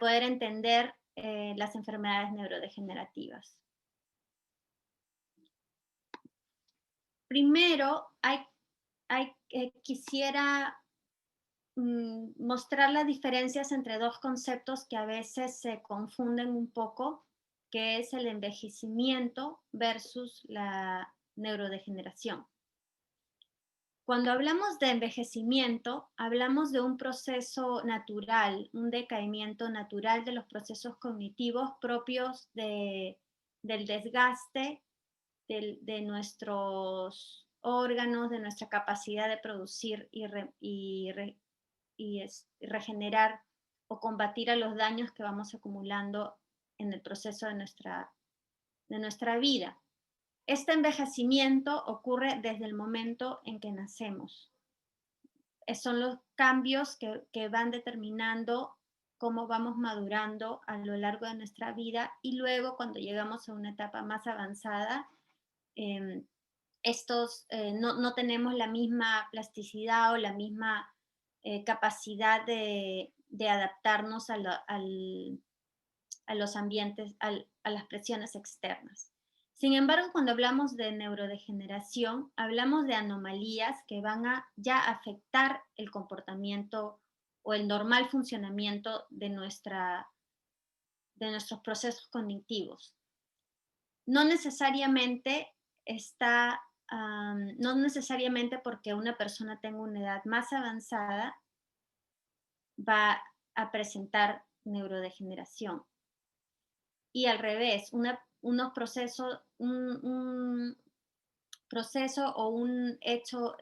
poder entender las enfermedades neurodegenerativas. Primero, quisiera mostrar las diferencias entre dos conceptos que a veces se confunden un poco, que es el envejecimiento versus la neurodegeneración. Cuando hablamos de envejecimiento, hablamos de un proceso natural, un decaimiento natural de los procesos cognitivos propios del desgaste de nuestros órganos, de nuestra capacidad de producir regenerar o combatir a los daños que vamos acumulando en el proceso de nuestra vida. Este envejecimiento ocurre desde el momento en que nacemos. Son los cambios que van determinando cómo vamos madurando a lo largo de nuestra vida, y luego cuando llegamos a una etapa más avanzada, no tenemos la misma plasticidad o la misma capacidad de adaptarnos a los ambientes, a las presiones externas. Sin embargo, cuando hablamos de neurodegeneración, hablamos de anomalías que van a ya afectar el comportamiento o el normal funcionamiento de nuestros procesos cognitivos. No necesariamente no necesariamente porque una persona tenga una edad más avanzada va a presentar neurodegeneración. Y al revés, un proceso o un hecho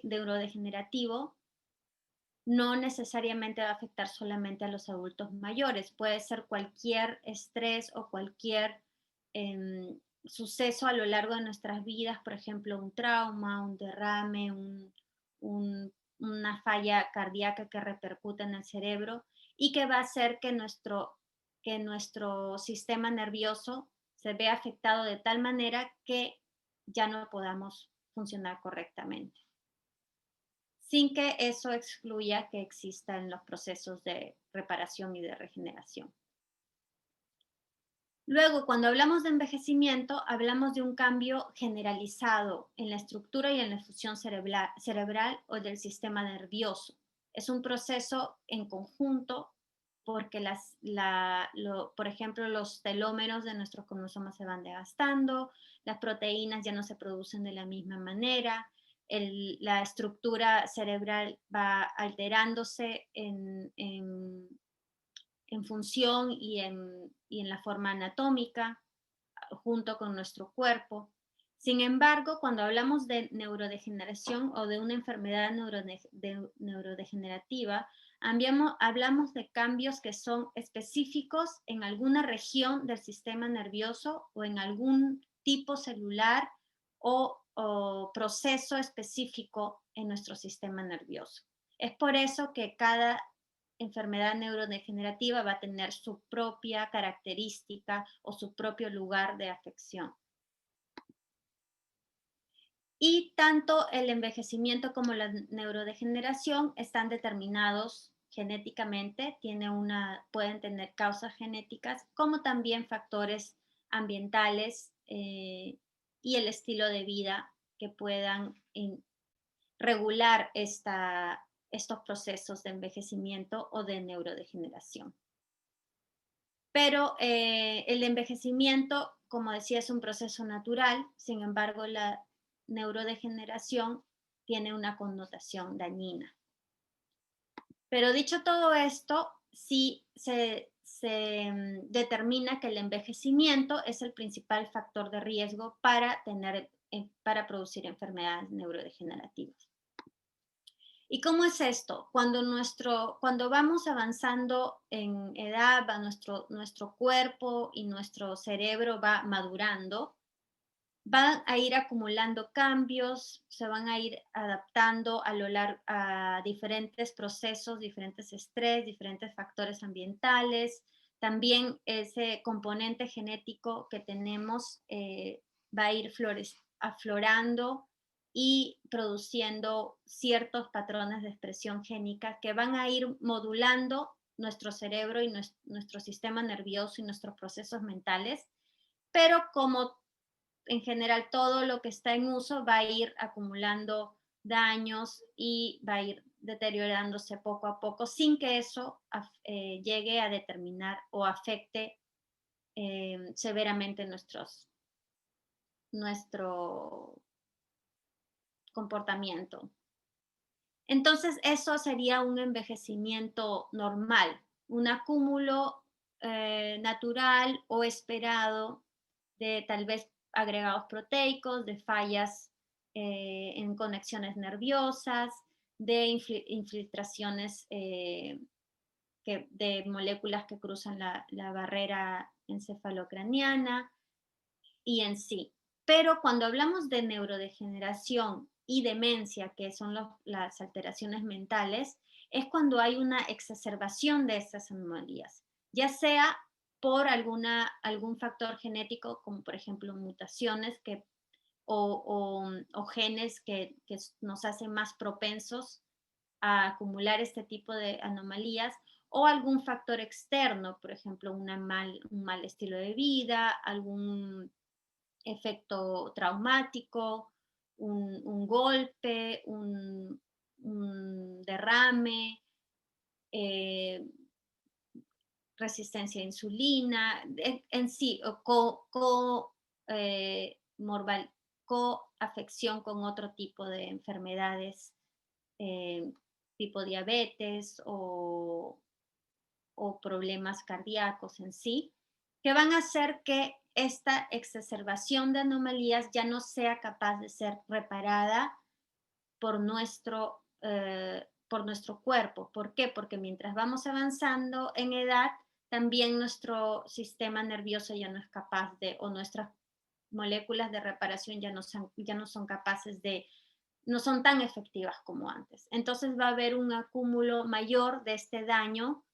neurodegenerativo no necesariamente va a afectar solamente a los adultos mayores. Puede ser cualquier estrés o cualquier suceso a lo largo de nuestras vidas, por ejemplo, un trauma, un derrame, una falla cardíaca que repercute en el cerebro y que va a hacer que nuestro sistema nervioso se vea afectado de tal manera que ya no podamos funcionar correctamente, sin que eso excluya que existan los procesos de reparación y de regeneración. Luego, cuando hablamos de envejecimiento, hablamos de un cambio generalizado en la estructura y en la función cerebral o del sistema nervioso. Es un proceso en conjunto porque por ejemplo, los telómeros de nuestros cromosomas se van desgastando, las proteínas ya no se producen de la misma manera, la estructura cerebral va alterándose en función y en la forma anatómica junto con nuestro cuerpo. Sin embargo, cuando hablamos de neurodegeneración o de una enfermedad neurodegenerativa, hablamos de cambios que son específicos en alguna región del sistema nervioso o en algún tipo celular o proceso específico en nuestro sistema nervioso. Es por eso que cada enfermedad neurodegenerativa va a tener su propia característica o su propio lugar de afección. Y tanto el envejecimiento como la neurodegeneración están determinados genéticamente, pueden tener causas genéticas, como también factores ambientales y el estilo de vida que puedan regular estos procesos de envejecimiento o de neurodegeneración. Pero el envejecimiento, como decía, es un proceso natural, sin embargo, la neurodegeneración tiene una connotación dañina. Pero dicho todo esto, sí se determina que el envejecimiento es el principal factor de riesgo para producir enfermedades neurodegenerativas. ¿Y cómo es esto? Cuando vamos avanzando en edad, nuestro cuerpo y nuestro cerebro va madurando, van a ir acumulando cambios, se van a ir adaptando a diferentes procesos, diferentes estrés, diferentes factores ambientales. También ese componente genético que tenemos va a ir aflorando y produciendo ciertos patrones de expresión génica que van a ir modulando nuestro cerebro y nuestro sistema nervioso y nuestros procesos mentales, pero como en general todo lo que está en uso va a ir acumulando daños y va a ir deteriorándose poco a poco sin que eso llegue a determinar o afecte severamente nuestro comportamiento. Entonces, eso sería un envejecimiento normal, un acúmulo natural o esperado de tal vez agregados proteicos, de fallas en conexiones nerviosas, de infiltraciones de moléculas que cruzan la barrera encefalocraniana y en sí. Pero cuando hablamos de neurodegeneración y demencia, que son las alteraciones mentales, es cuando hay una exacerbación de estas anomalías, ya sea por algún factor genético, como por ejemplo mutaciones o genes que nos hacen más propensos a acumular este tipo de anomalías, o algún factor externo, por ejemplo, un mal estilo de vida, algún efecto traumático, un golpe, un derrame, eh, resistencia a insulina, en sí, o coafección con otro tipo de enfermedades, eh, tipo diabetes o problemas cardíacos en sí, que van a hacer que esta exacerbación de anomalías ya no sea capaz de ser reparada por nuestro cuerpo. ¿Por qué? Porque mientras vamos avanzando en edad, también nuestro sistema nervioso ya no es capaz de, o nuestras moléculas de reparación ya no son capaces de, no son tan efectivas como antes. Entonces va a haber un acúmulo mayor de este daño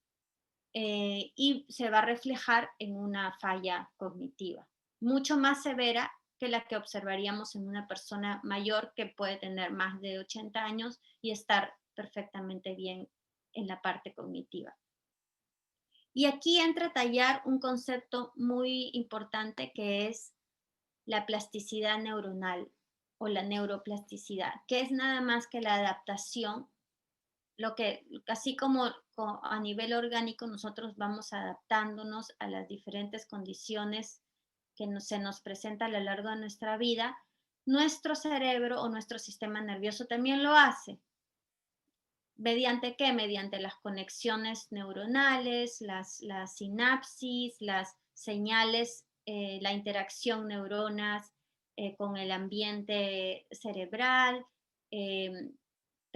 y se va a reflejar en una falla cognitiva, mucho más severa que la que observaríamos en una persona mayor que puede tener más de 80 años y estar perfectamente bien en la parte cognitiva. Y aquí entra a tallar un concepto muy importante que es la plasticidad neuronal o la neuroplasticidad, que es nada más que la adaptación así como a nivel orgánico nosotros vamos adaptándonos a las diferentes condiciones que se nos presenta a lo largo de nuestra vida, nuestro cerebro o nuestro sistema nervioso también lo hace. ¿Mediante qué? Mediante las conexiones neuronales, las sinapsis, las señales, la interacción neuronas con el ambiente cerebral, eh,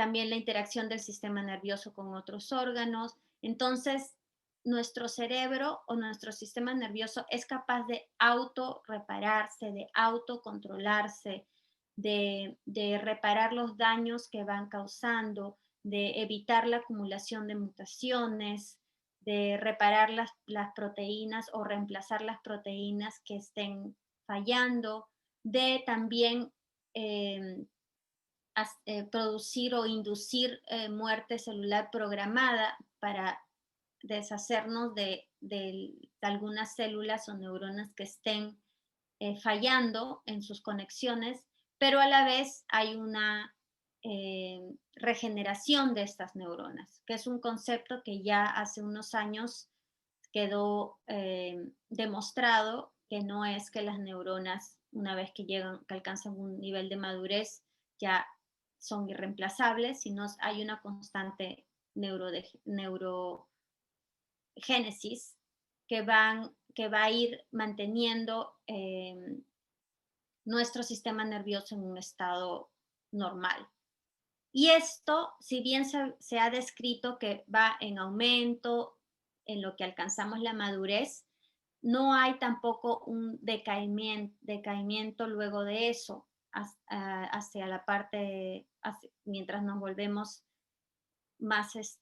también la interacción del sistema nervioso con otros órganos. Entonces, nuestro cerebro o nuestro sistema nervioso es capaz de autorrepararse, de autocontrolarse, de reparar los daños que van causando, de evitar la acumulación de mutaciones, de reparar las proteínas o reemplazar las proteínas que estén fallando, de también eh, producir o inducir muerte celular programada para deshacernos de algunas células o neuronas que estén fallando en sus conexiones, pero a la vez hay una regeneración de estas neuronas, que es un concepto que ya hace unos años quedó demostrado que no es que las neuronas, una vez que llegan, que alcanzan un nivel de madurez, ya son irreemplazables, sino hay una constante neurogénesis que va a ir manteniendo nuestro sistema nervioso en un estado normal. Y esto, si bien se ha descrito que va en aumento en lo que alcanzamos la madurez, no hay tampoco un decaimiento luego de eso hacia la parte, mientras nos volvemos más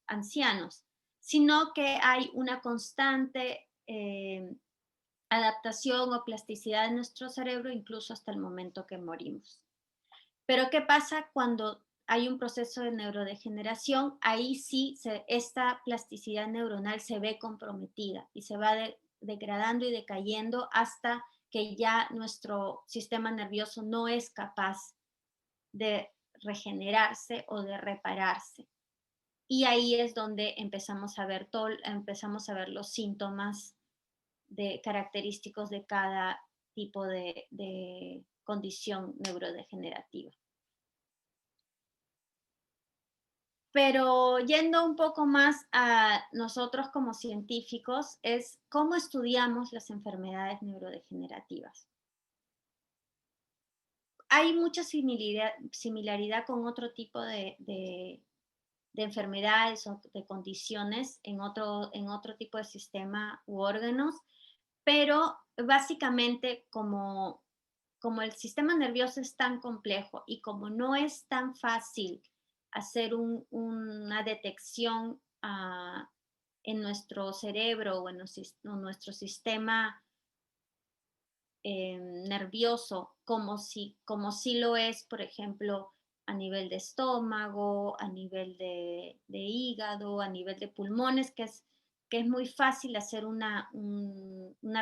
ancianos, sino que hay una constante adaptación o plasticidad de nuestro cerebro incluso hasta el momento que morimos. Pero ¿qué pasa cuando hay un proceso de neurodegeneración, ahí sí esta plasticidad neuronal se ve comprometida y se va degradando y decayendo hasta que ya nuestro sistema nervioso no es capaz de regenerarse o de repararse. Y ahí es donde empezamos a ver los síntomas característicos de cada tipo de condición neurodegenerativa. Pero yendo un poco más a nosotros como científicos, es cómo estudiamos las enfermedades neurodegenerativas. Hay mucha similaridad con otro tipo de enfermedades o de condiciones en otro tipo de sistema u órganos, pero básicamente como el sistema nervioso es tan complejo y como no es tan fácil hacer una detección en nuestro cerebro o en nuestro sistema nervioso, como si lo es, por ejemplo, a nivel de estómago, a nivel de hígado, a nivel de pulmones, que es muy fácil hacer una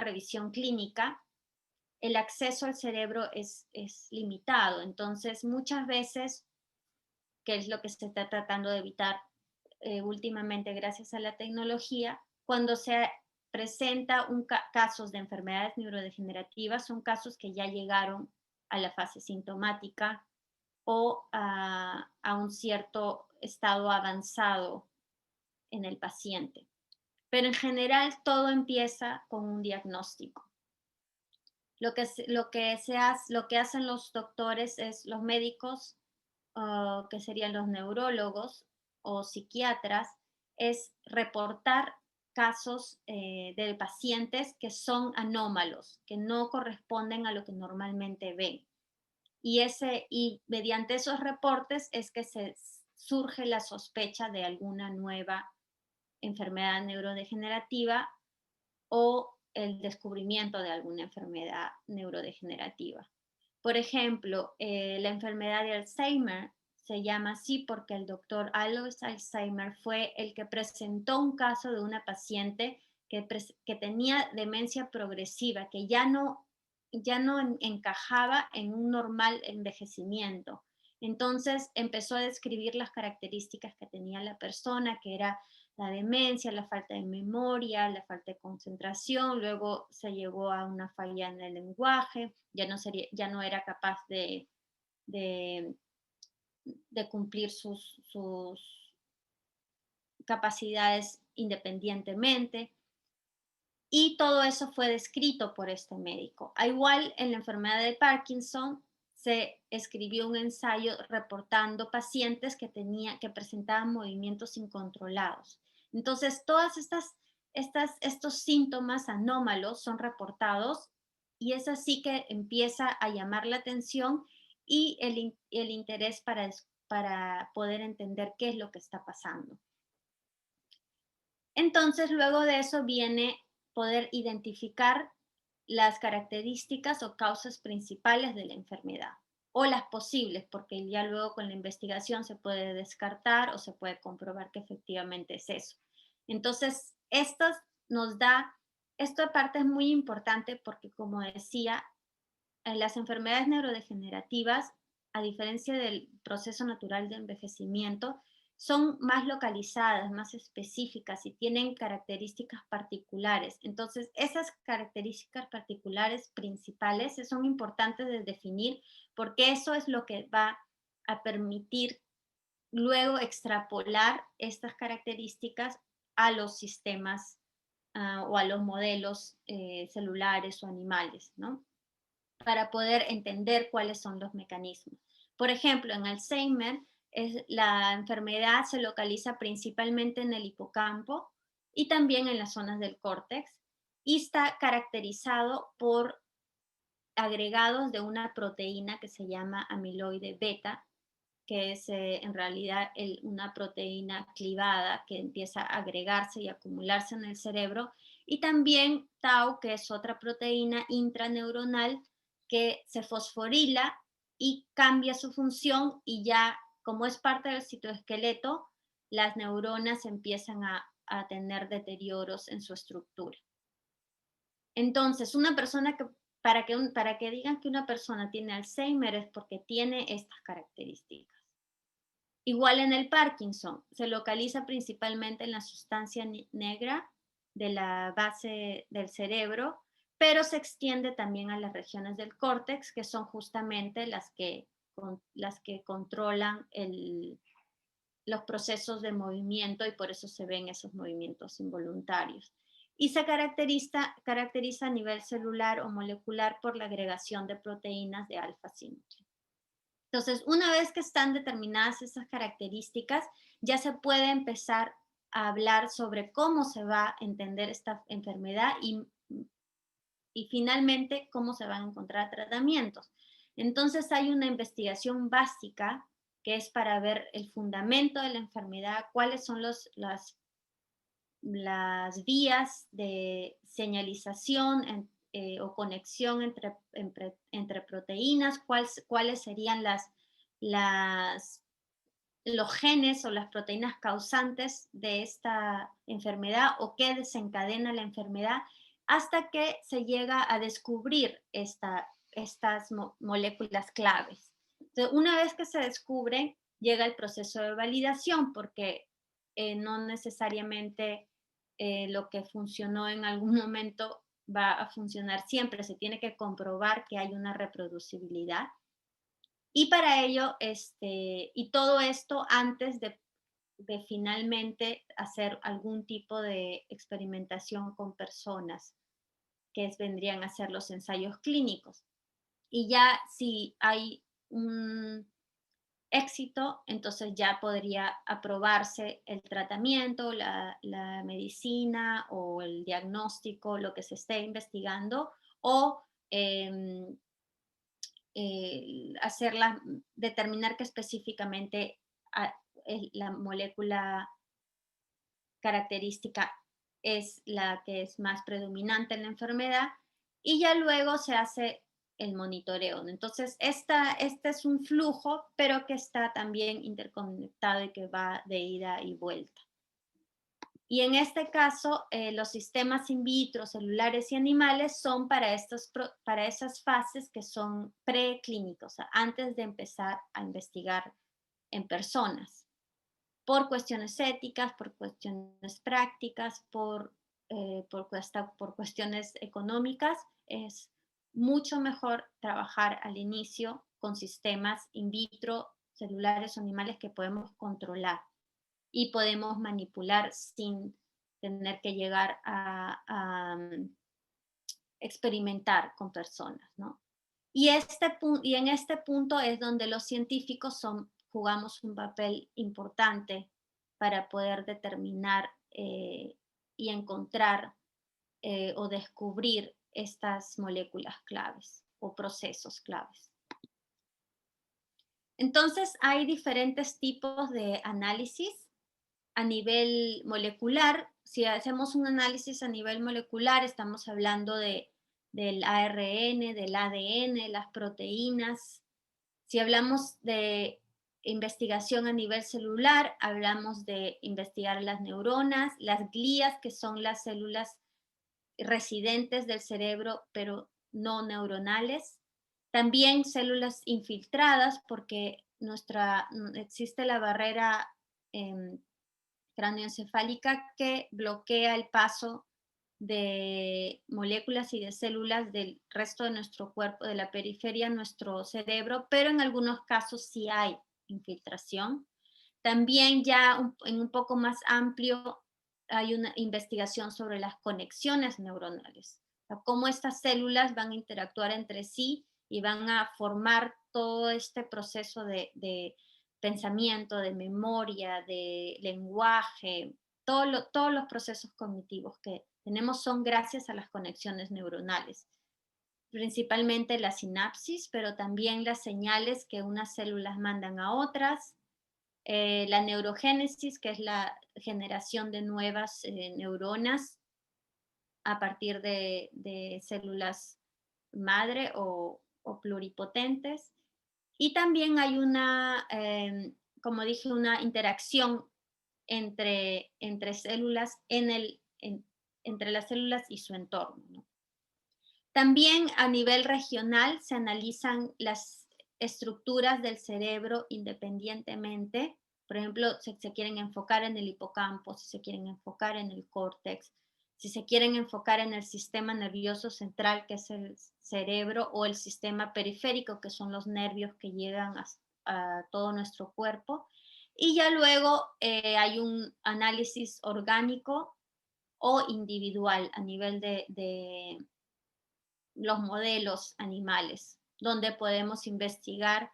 revisión clínica. El acceso al cerebro es limitado. Entonces, muchas veces, que es lo que se está tratando de evitar últimamente gracias a la tecnología, cuando se presenta casos de enfermedades neurodegenerativas, son casos que ya llegaron a la fase sintomática o a un cierto estado avanzado en el paciente. Pero en general todo empieza con un diagnóstico. Lo que hacen los doctores es los médicos, que serían los neurólogos o psiquiatras, es reportar casos de pacientes que son anómalos, que no corresponden a lo que normalmente ven. Y mediante esos reportes es que surge la sospecha de alguna nueva enfermedad neurodegenerativa o el descubrimiento de alguna enfermedad neurodegenerativa. Por ejemplo, la enfermedad de Alzheimer se llama así porque el doctor Alois Alzheimer fue el que presentó un caso de una paciente que tenía demencia progresiva, que ya no encajaba en un normal envejecimiento. Entonces empezó a describir las características que tenía la persona, que era la demencia, la falta de memoria, la falta de concentración, luego se llegó a una falla en el lenguaje, ya no era capaz de, de cumplir sus capacidades independientemente. Y todo eso fue descrito por este médico. A igual en la enfermedad de Parkinson se escribió un ensayo reportando pacientes que presentaban movimientos incontrolados. Entonces, estos síntomas anómalos son reportados y es así que empieza a llamar la atención y el interés para poder entender qué es lo que está pasando. Entonces, luego de eso viene poder identificar las características o causas principales de la enfermedad o las posibles, porque ya luego con la investigación se puede descartar o se puede comprobar que efectivamente es eso. Entonces, esta parte es muy importante porque, como decía, en las enfermedades neurodegenerativas, a diferencia del proceso natural de envejecimiento, son más localizadas, más específicas y tienen características particulares. Entonces, esas características particulares principales son importantes de definir porque eso es lo que va a permitir luego extrapolar estas características a los sistemas o a los modelos celulares o animales, ¿no? Para poder entender cuáles son los mecanismos. Por ejemplo, en Alzheimer, la enfermedad se localiza principalmente en el hipocampo y también en las zonas del córtex y está caracterizado por agregados de una proteína que se llama amiloide beta, que es en realidad una proteína clivada que empieza a agregarse y acumularse en el cerebro, y también tau, que es otra proteína intraneuronal que se fosforila y cambia su función y ya como es parte del citoesqueleto, las neuronas empiezan a tener deterioros en su estructura. Entonces, una persona que para que digan que una persona tiene Alzheimer es porque tiene estas características. Igual en el Parkinson, se localiza principalmente en la sustancia negra de la base del cerebro, pero se extiende también a las regiones del córtex, que son justamente las que controlan los procesos de movimiento y por eso se ven esos movimientos involuntarios. Y se caracteriza a nivel celular o molecular por la agregación de proteínas de alfa-simetría. Entonces, una vez que están determinadas esas características, ya se puede empezar a hablar sobre cómo se va a entender esta enfermedad y finalmente cómo se van a encontrar tratamientos. Entonces, hay una investigación básica que es para ver el fundamento de la enfermedad, cuáles son las vías de señalización o conexión entre proteínas, cuáles serían los genes o las proteínas causantes de esta enfermedad o qué desencadena la enfermedad, hasta que se llega a descubrir estas moléculas claves. Entonces, una vez que se descubren, llega el proceso de validación, porque no necesariamente lo que funcionó en algún momento va a funcionar siempre, se tiene que comprobar que hay una reproducibilidad. Y para ello, y todo esto antes de finalmente hacer algún tipo de experimentación con personas, vendrían a ser los ensayos clínicos. Y ya si hay un éxito, entonces ya podría aprobarse el tratamiento, la medicina o el diagnóstico, lo que se esté investigando, o em, determinar que específicamente la molécula característica es la que es más predominante en la enfermedad y ya luego se hace el monitoreo. Entonces, este es un flujo, pero que está también interconectado y que va de ida y vuelta. Y en este caso, los sistemas in vitro, celulares y animales son para esas fases que son preclínicos, o sea, antes de empezar a investigar en personas, por cuestiones éticas, por cuestiones prácticas, por cuestiones económicas. Es mucho mejor trabajar al inicio con sistemas in vitro, celulares o animales que podemos controlar y podemos manipular sin tener que llegar a experimentar con personas, ¿no? Y en este punto es donde los científicos jugamos un papel importante para poder determinar y encontrar o descubrir estas moléculas claves o procesos claves. Entonces, hay diferentes tipos de análisis a nivel molecular. Si hacemos un análisis a nivel molecular, estamos hablando del ARN, del ADN, las proteínas. Si hablamos de investigación a nivel celular, hablamos de investigar las neuronas, las glías, que son las células residentes del cerebro, pero no neuronales. También células infiltradas, porque existe la barrera eh, cráneoencefálica que bloquea el paso de moléculas y de células del resto de nuestro cuerpo, de la periferia a nuestro cerebro, pero en algunos casos sí hay infiltración. También ya en un poco más amplio hay una investigación sobre las conexiones neuronales, o sea, cómo estas células van a interactuar entre sí y van a formar todo este proceso de pensamiento, de memoria, de lenguaje, todos los procesos cognitivos que tenemos son gracias a las conexiones neuronales, principalmente la sinapsis, pero también las señales que unas células mandan a otras, la neurogénesis, que es la generación de nuevas neuronas a partir de células madre o pluripotentes. Y también hay una como dije, una interacción entre células entre las células y su entorno, ¿no? También a nivel regional se analizan las estructuras del cerebro independientemente. Por ejemplo, si se quieren enfocar en el hipocampo, si se quieren enfocar en el córtex, si se quieren enfocar en el sistema nervioso central, que es el cerebro, o el sistema periférico, que son los nervios que llegan a todo nuestro cuerpo. Y ya luego hay un análisis orgánico o individual a nivel de los modelos animales, donde podemos investigar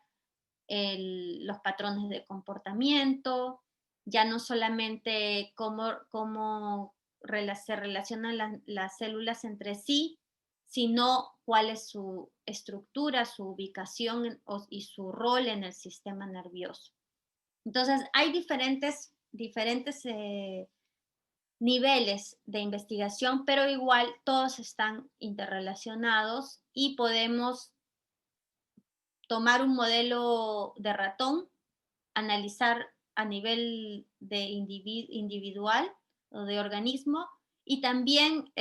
los patrones de comportamiento, ya no solamente cómo se relacionan las células entre sí, sino cuál es su estructura, su ubicación y su rol en el sistema nervioso. Entonces, hay diferentes niveles de investigación, pero igual todos están interrelacionados y podemos tomar un modelo de ratón, analizar a nivel de individual o de organismo y también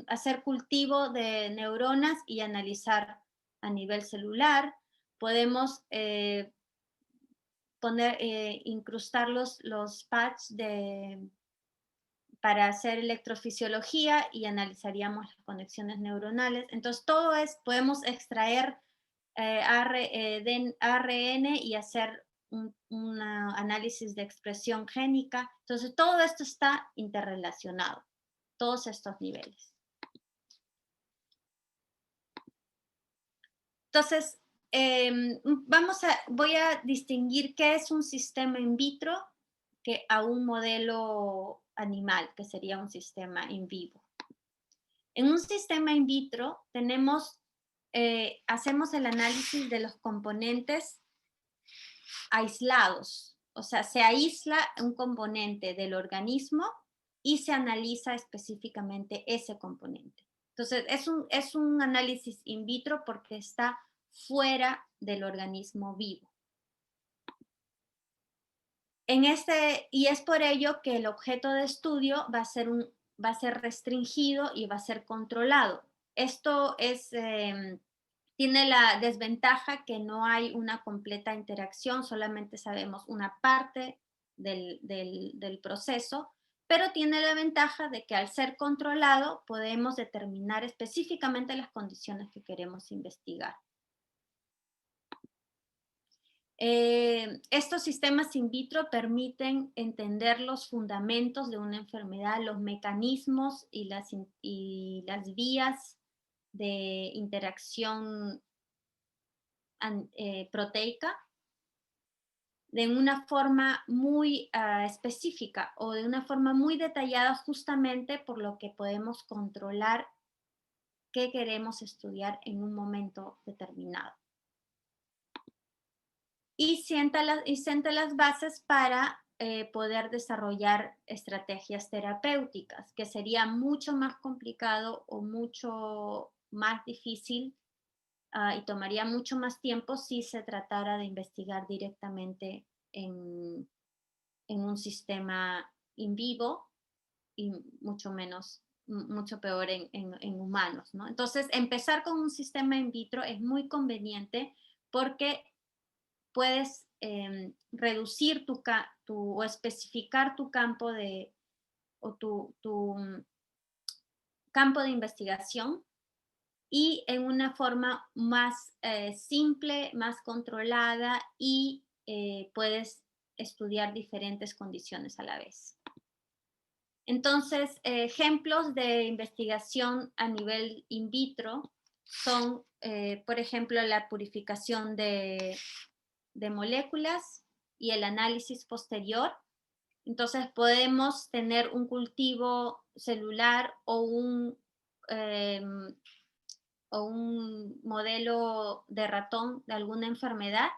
hacer cultivo de neuronas y analizar a nivel celular. Podemos incrustar los pads para hacer electrofisiología y analizaríamos las conexiones neuronales. Entonces, podemos extraer ARN y hacer un análisis de expresión génica. Entonces, todo esto está interrelacionado, todos estos niveles. Entonces, voy a distinguir qué es un sistema in vitro a un modelo animal, que sería un sistema in vivo. En un sistema in vitro hacemos el análisis de los componentes aislados, o sea, se aísla un componente del organismo y se analiza específicamente ese componente. Entonces, es un análisis in vitro porque está fuera del organismo vivo. Y es por ello que el objeto de estudio va a ser restringido y va a ser controlado. Esto tiene la desventaja que no hay una completa interacción, solamente sabemos una parte del proceso, pero tiene la ventaja de que al ser controlado podemos determinar específicamente las condiciones que queremos investigar. Estos sistemas in vitro permiten entender los fundamentos de una enfermedad, los mecanismos y las vías de interacción proteica de una forma muy específica o de una forma muy detallada, justamente por lo que podemos controlar qué queremos estudiar en un momento determinado. Y sienta las bases para poder desarrollar estrategias terapéuticas, que sería mucho más complicado o mucho más difícil y tomaría mucho más tiempo si se tratara de investigar directamente en un sistema in vivo y mucho peor en humanos, ¿no? Entonces, empezar con un sistema in vitro es muy conveniente porque puedes reducir o especificar tu campo campo de investigación y en una forma más simple, más controlada y puedes estudiar diferentes condiciones a la vez. Entonces, ejemplos de investigación a nivel in vitro son, por ejemplo, la purificación de moléculas y el análisis posterior. Entonces podemos tener un cultivo celular o un modelo de ratón de alguna enfermedad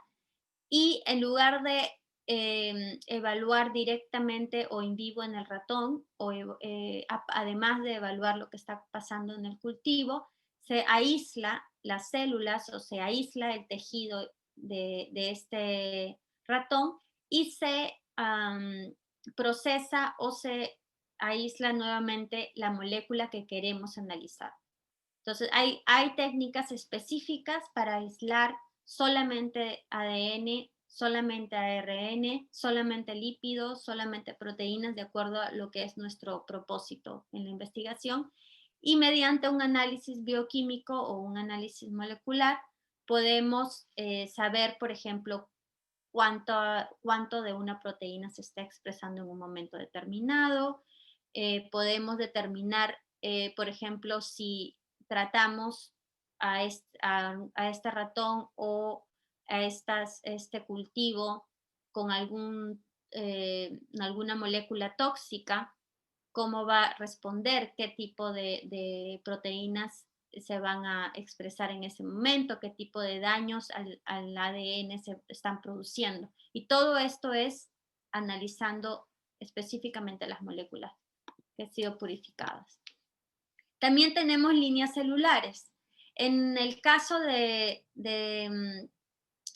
y en lugar de evaluar directamente o en vivo en el ratón, además de evaluar lo que está pasando en el cultivo, se aísla las células o se aísla el tejido de este ratón y se procesa o se aísla nuevamente la molécula que queremos analizar. Entonces, hay técnicas específicas para aislar solamente ADN, solamente ARN, solamente lípidos, solamente proteínas, de acuerdo a lo que es nuestro propósito en la investigación. Y mediante un análisis bioquímico o un análisis molecular, podemos saber, por ejemplo, cuánto de una proteína se está expresando en un momento determinado. Podemos determinar, por ejemplo, si tratamos a este ratón o a este cultivo con alguna molécula tóxica, cómo va a responder, qué tipo de proteínas se van a expresar en ese momento, qué tipo de daños al ADN se están produciendo. Y todo esto es analizando específicamente las moléculas que han sido purificadas. También tenemos líneas celulares. En el caso de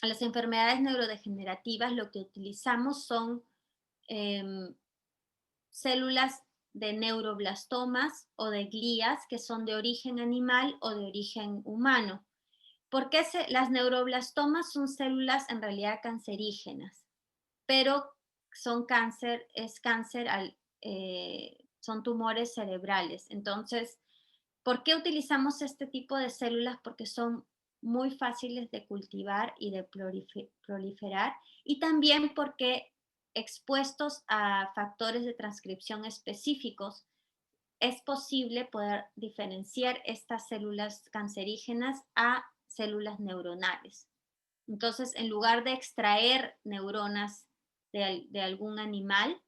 las enfermedades neurodegenerativas, lo que utilizamos son células de neuroblastomas o de glías que son de origen animal o de origen humano. Porque las neuroblastomas son células en realidad cancerígenas, pero son tumores cerebrales. Entonces, ¿por qué utilizamos este tipo de células? Porque son muy fáciles de cultivar y de proliferar, y también porque expuestos a factores de transcripción específicos, es posible poder diferenciar estas células cancerígenas a células neuronales. Entonces, en lugar de extraer neuronas de algún animal,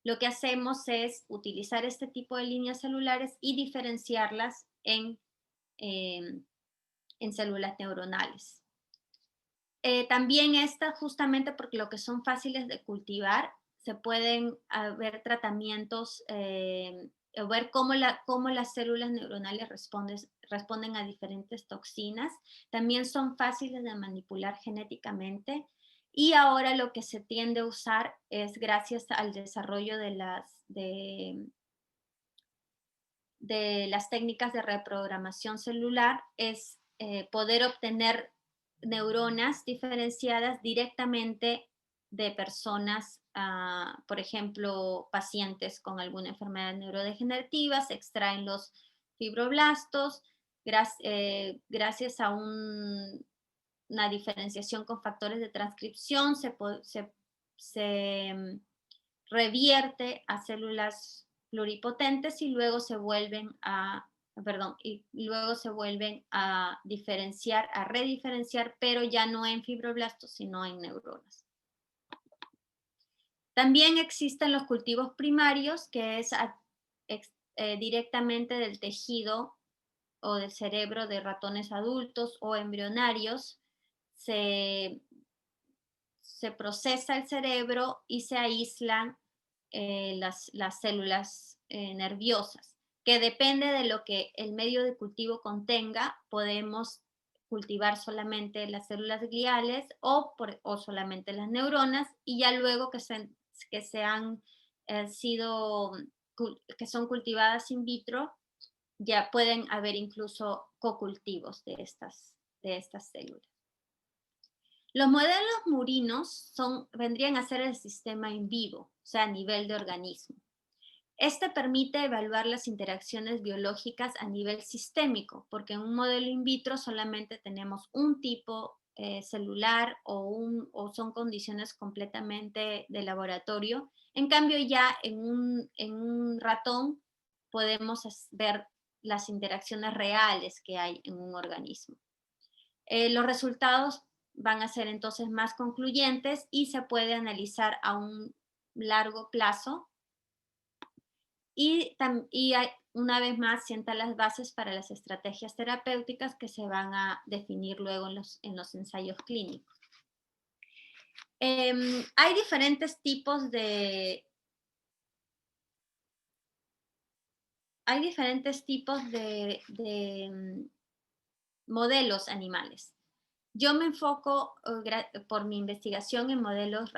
lo que hacemos es utilizar este tipo de líneas celulares y diferenciarlas eh, en células neuronales. También estas, justamente porque lo que son fáciles de cultivar, se pueden ver tratamientos o ver cómo las células neuronales responden a diferentes toxinas. También son fáciles de manipular genéticamente. Y ahora lo que se tiende a usar es, gracias al desarrollo de las técnicas de reprogramación celular, es poder obtener neuronas diferenciadas directamente de personas, por ejemplo, pacientes con alguna enfermedad neurodegenerativa. Se extraen los fibroblastos gracias a una diferenciación con factores de transcripción, se revierte a células pluripotentes y luego se vuelven a diferenciar, a rediferenciar, pero ya no en fibroblastos, sino en neuronas. También existen los cultivos primarios, que es directamente del tejido o del cerebro de ratones adultos o embrionarios. Se procesa el cerebro y se aíslan las células nerviosas, que depende de lo que el medio de cultivo contenga. Podemos cultivar solamente las células gliales o solamente las neuronas, y ya luego que son cultivadas in vitro, ya pueden haber incluso cocultivos de estas células. Los modelos murinos vendrían a ser el sistema in vivo, o sea, a nivel de organismo. Este permite evaluar las interacciones biológicas a nivel sistémico, porque en un modelo in vitro solamente tenemos un tipo celular o son condiciones completamente de laboratorio. En cambio, ya en un ratón podemos ver las interacciones reales que hay en un organismo. Los resultados van a ser entonces más concluyentes y se puede analizar a un largo plazo, y una vez más sienta las bases para las estrategias terapéuticas que se van a definir luego en los ensayos clínicos. Hay diferentes tipos de modelos animales. Yo me enfoco por mi investigación en modelos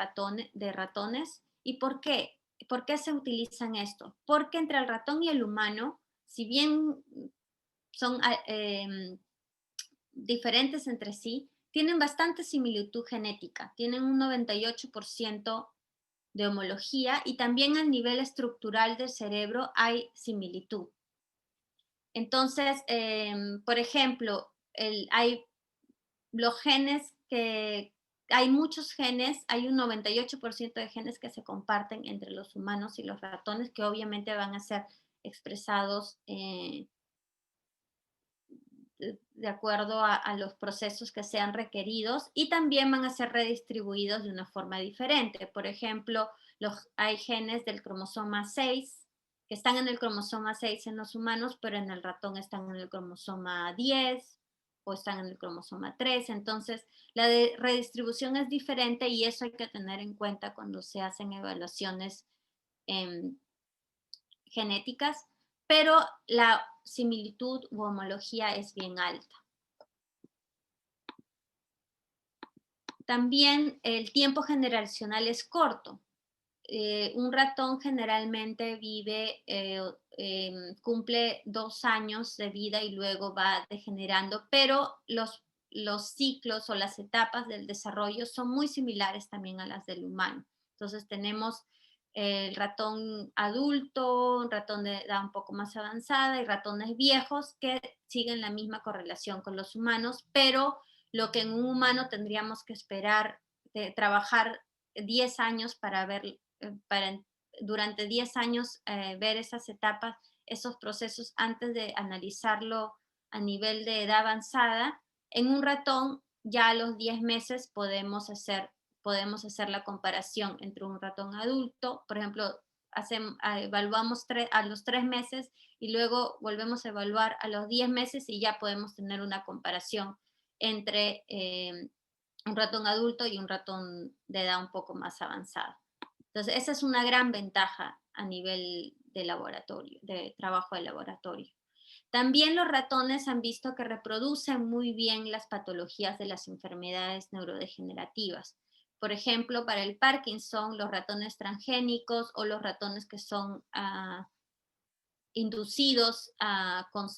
de ratones. ¿Y por qué? ¿Por qué se utilizan esto? Porque entre el ratón y el humano, si bien son diferentes entre sí, tienen bastante similitud genética, tienen un 98% de homología y también a nivel estructural del cerebro hay similitud. Entonces, por ejemplo, hay los genes que, hay muchos genes, hay un 98% de genes que se comparten entre los humanos y los ratones que obviamente van a ser expresados de acuerdo a los procesos que sean requeridos y también van a ser redistribuidos de una forma diferente. Por ejemplo, hay genes del cromosoma 6 que están en el cromosoma 6 en los humanos, pero en el ratón están en el cromosoma 10 o están en el cromosoma 3. Entonces, la redistribución es diferente y eso hay que tener en cuenta cuando se hacen evaluaciones em, genéticas, pero la similitud u homología es bien alta. También el tiempo generacional es corto. Un ratón generalmente vive, cumple 2 años de vida y luego va degenerando, pero los ciclos o las etapas del desarrollo son muy similares también a las del humano. Entonces tenemos el ratón adulto, un ratón de edad un poco más avanzada y ratones viejos que siguen la misma correlación con los humanos, pero lo que en un humano tendríamos que esperar, trabajar 10 años para ver, para durante 10 años ver esas etapas, esos procesos antes de analizarlo a nivel de edad avanzada. En un ratón ya a los 10 meses podemos hacer la comparación entre un ratón adulto, por ejemplo, evaluamos a los 3 meses y luego volvemos a evaluar a los 10 meses y ya podemos tener una comparación entre un ratón adulto y un ratón de edad un poco más avanzada. Entonces, esa es una gran ventaja a nivel de laboratorio, de trabajo de laboratorio. También los ratones han visto que reproducen muy bien las patologías de las enfermedades neurodegenerativas. Por ejemplo, para el Parkinson, los ratones transgénicos o los ratones que son inducidos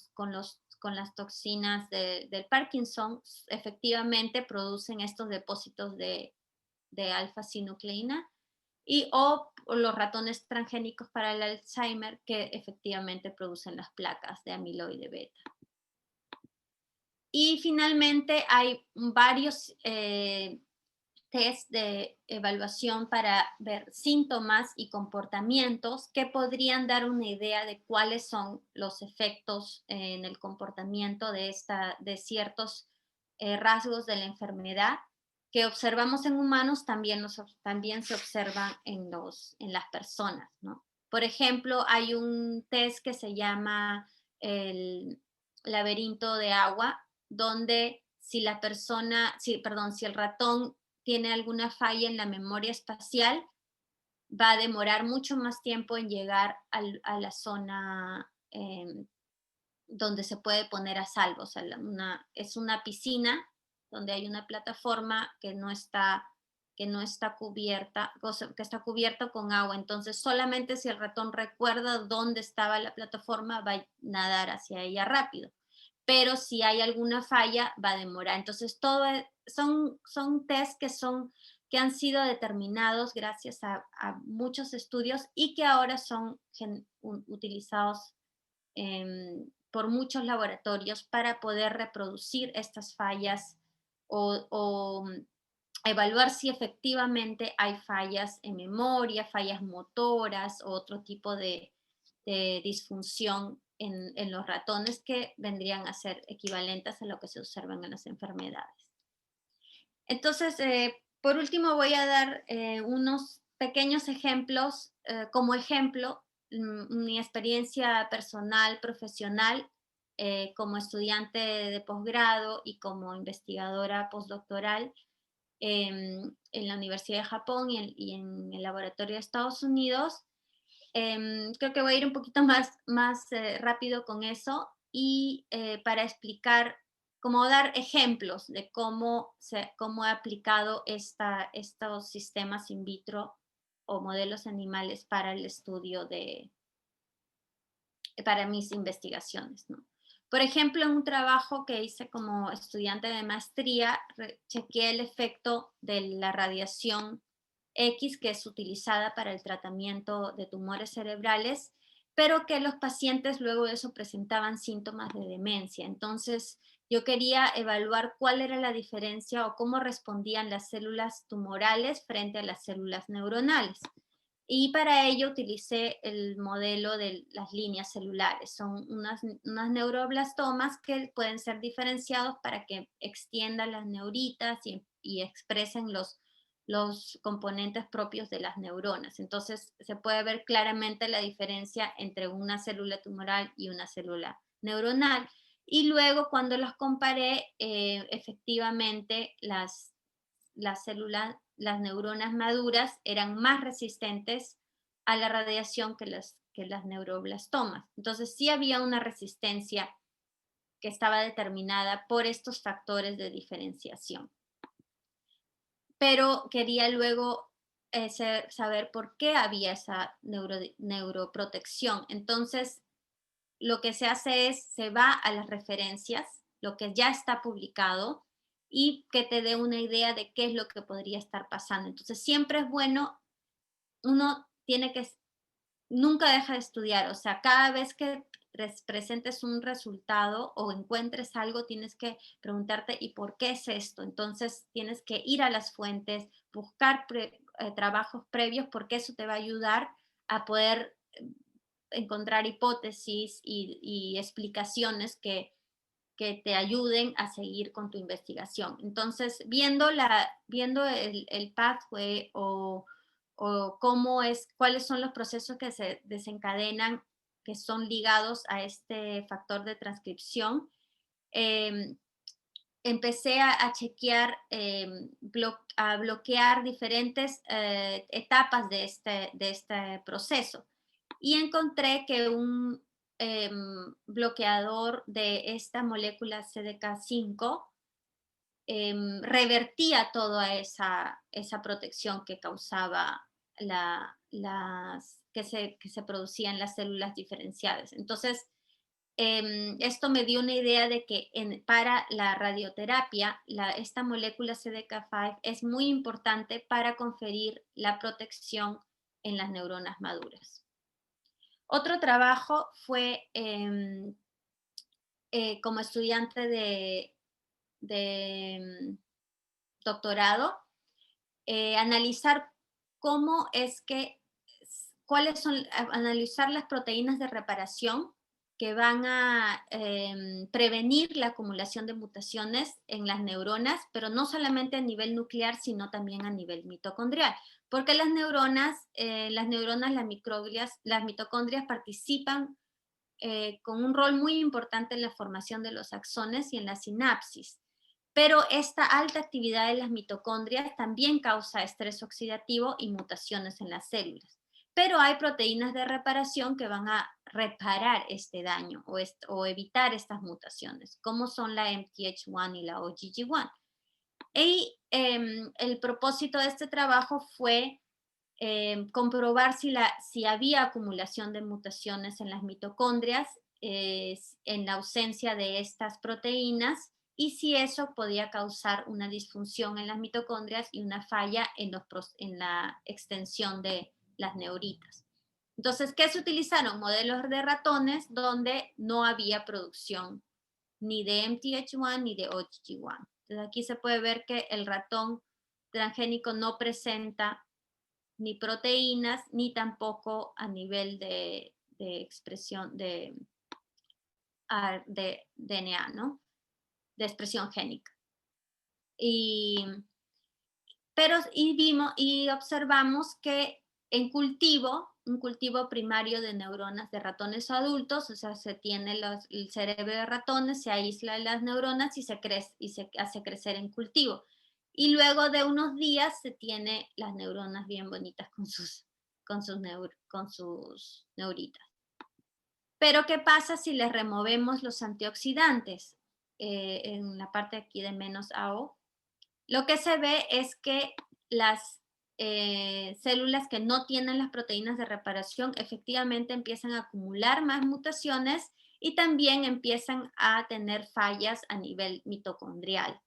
con las toxinas del Parkinson, efectivamente producen estos depósitos de alfa-sinucleína o los ratones transgénicos para el Alzheimer que efectivamente producen las placas de amiloide beta. Y finalmente hay varios test de evaluación para ver síntomas y comportamientos que podrían dar una idea de cuáles son los efectos en el comportamiento de ciertos rasgos de la enfermedad que observamos en humanos, también se observan en las personas, ¿no? Por ejemplo, hay un test que se llama el laberinto de agua, donde si el ratón tiene alguna falla en la memoria espacial, va a demorar mucho más tiempo en llegar a la zona donde se puede poner a salvo. O sea, es una piscina donde hay una plataforma que no está cubierta, que está cubierta con agua. Entonces, solamente si el ratón recuerda dónde estaba la plataforma, va a nadar hacia ella rápido. Pero si hay alguna falla, va a demorar. Entonces, son test que han sido determinados gracias a muchos estudios y que ahora son utilizados por muchos laboratorios para poder reproducir estas fallas o evaluar si efectivamente hay fallas en memoria, fallas motoras o otro tipo de disfunción en los ratones que vendrían a ser equivalentes a lo que se observan en las enfermedades. Entonces, por último, voy a dar unos pequeños ejemplos. Como ejemplo, mi experiencia personal, profesional, como estudiante de posgrado y como investigadora postdoctoral en la Universidad de Japón y en el laboratorio de Estados Unidos. Creo que voy a ir un poquito más rápido con eso y para explicar como dar ejemplos de cómo he aplicado estos sistemas in vitro o modelos animales para el estudio para mis investigaciones, ¿no? Por ejemplo, en un trabajo que hice como estudiante de maestría, chequeé el efecto de la radiación X que es utilizada para el tratamiento de tumores cerebrales, pero que los pacientes luego de eso presentaban síntomas de demencia. Entonces, yo quería evaluar cuál era la diferencia o cómo respondían las células tumorales frente a las células neuronales. Y para ello utilicé el modelo de las líneas celulares. Son unas neuroblastomas que pueden ser diferenciados para que extiendan las neuritas y expresen los componentes propios de las neuronas. Entonces se puede ver claramente la diferencia entre una célula tumoral y una célula neuronal. Y luego cuando los comparé, efectivamente las células, las neuronas maduras eran más resistentes a la radiación que las neuroblastomas. Entonces sí había una resistencia que estaba determinada por estos factores de diferenciación. Pero quería luego saber por qué había esa neuroprotección. Entonces, lo que se hace es, se va a las referencias, lo que ya está publicado, y que te dé una idea de qué es lo que podría estar pasando. Entonces, siempre es bueno, uno tiene que, nunca deja de estudiar, o sea, cada vez que presentes un resultado o encuentres algo, tienes que preguntarte, ¿y por qué es esto? Entonces, tienes que ir a las fuentes, buscar trabajos previos, porque eso te va a ayudar a poder encontrar hipótesis y explicaciones que te ayuden a seguir con tu investigación. Entonces, viendo el pathway o cuáles son los procesos que se desencadenan, que son ligados a este factor de transcripción, eh, empecé a chequear, a bloquear diferentes etapas de este proceso. Y encontré que un bloqueador de esta molécula CDK5 revertía toda esa protección que causaba que se producían las células diferenciadas. Entonces, esto me dio una idea de que para la radioterapia, esta molécula CDK5 es muy importante para conferir la protección en las neuronas maduras. Otro trabajo fue como estudiante de doctorado, analizar cómo es que, analizar las proteínas de reparación que van a prevenir la acumulación de mutaciones en las neuronas, pero no solamente a nivel nuclear, sino también a nivel mitocondrial. Porque las microglias, las mitocondrias participan con un rol muy importante en la formación de los axones y en la sinapsis. Pero esta alta actividad de las mitocondrias también causa estrés oxidativo y mutaciones en las células. Pero hay proteínas de reparación que van a reparar este daño o evitar estas mutaciones, como son la MTH1 y la OGG1. Y el propósito de este trabajo fue comprobar si había acumulación de mutaciones en las mitocondrias en la ausencia de estas proteínas y si eso podía causar una disfunción en las mitocondrias y una falla en la extensión de las neuritas. Entonces, ¿qué se utilizaron? Modelos de ratones donde no había producción ni de MTH1 ni de OGG1. Entonces, aquí se puede ver que el ratón transgénico no presenta ni proteínas, ni tampoco a nivel de expresión de DNA, ¿no? De expresión génica. Y observamos que en un cultivo primario de neuronas de ratones adultos, o sea, se tiene el cerebro de ratones, se aísla las neuronas y se hace crecer en cultivo. Y luego de unos días se tiene las neuronas bien bonitas con sus neuritas. Pero ¿qué pasa si les removemos los antioxidantes? en la parte aquí de menos AO, lo que se ve es que las células que no tienen las proteínas de reparación efectivamente empiezan a acumular más mutaciones y también empiezan a tener fallas a nivel mitocondrial.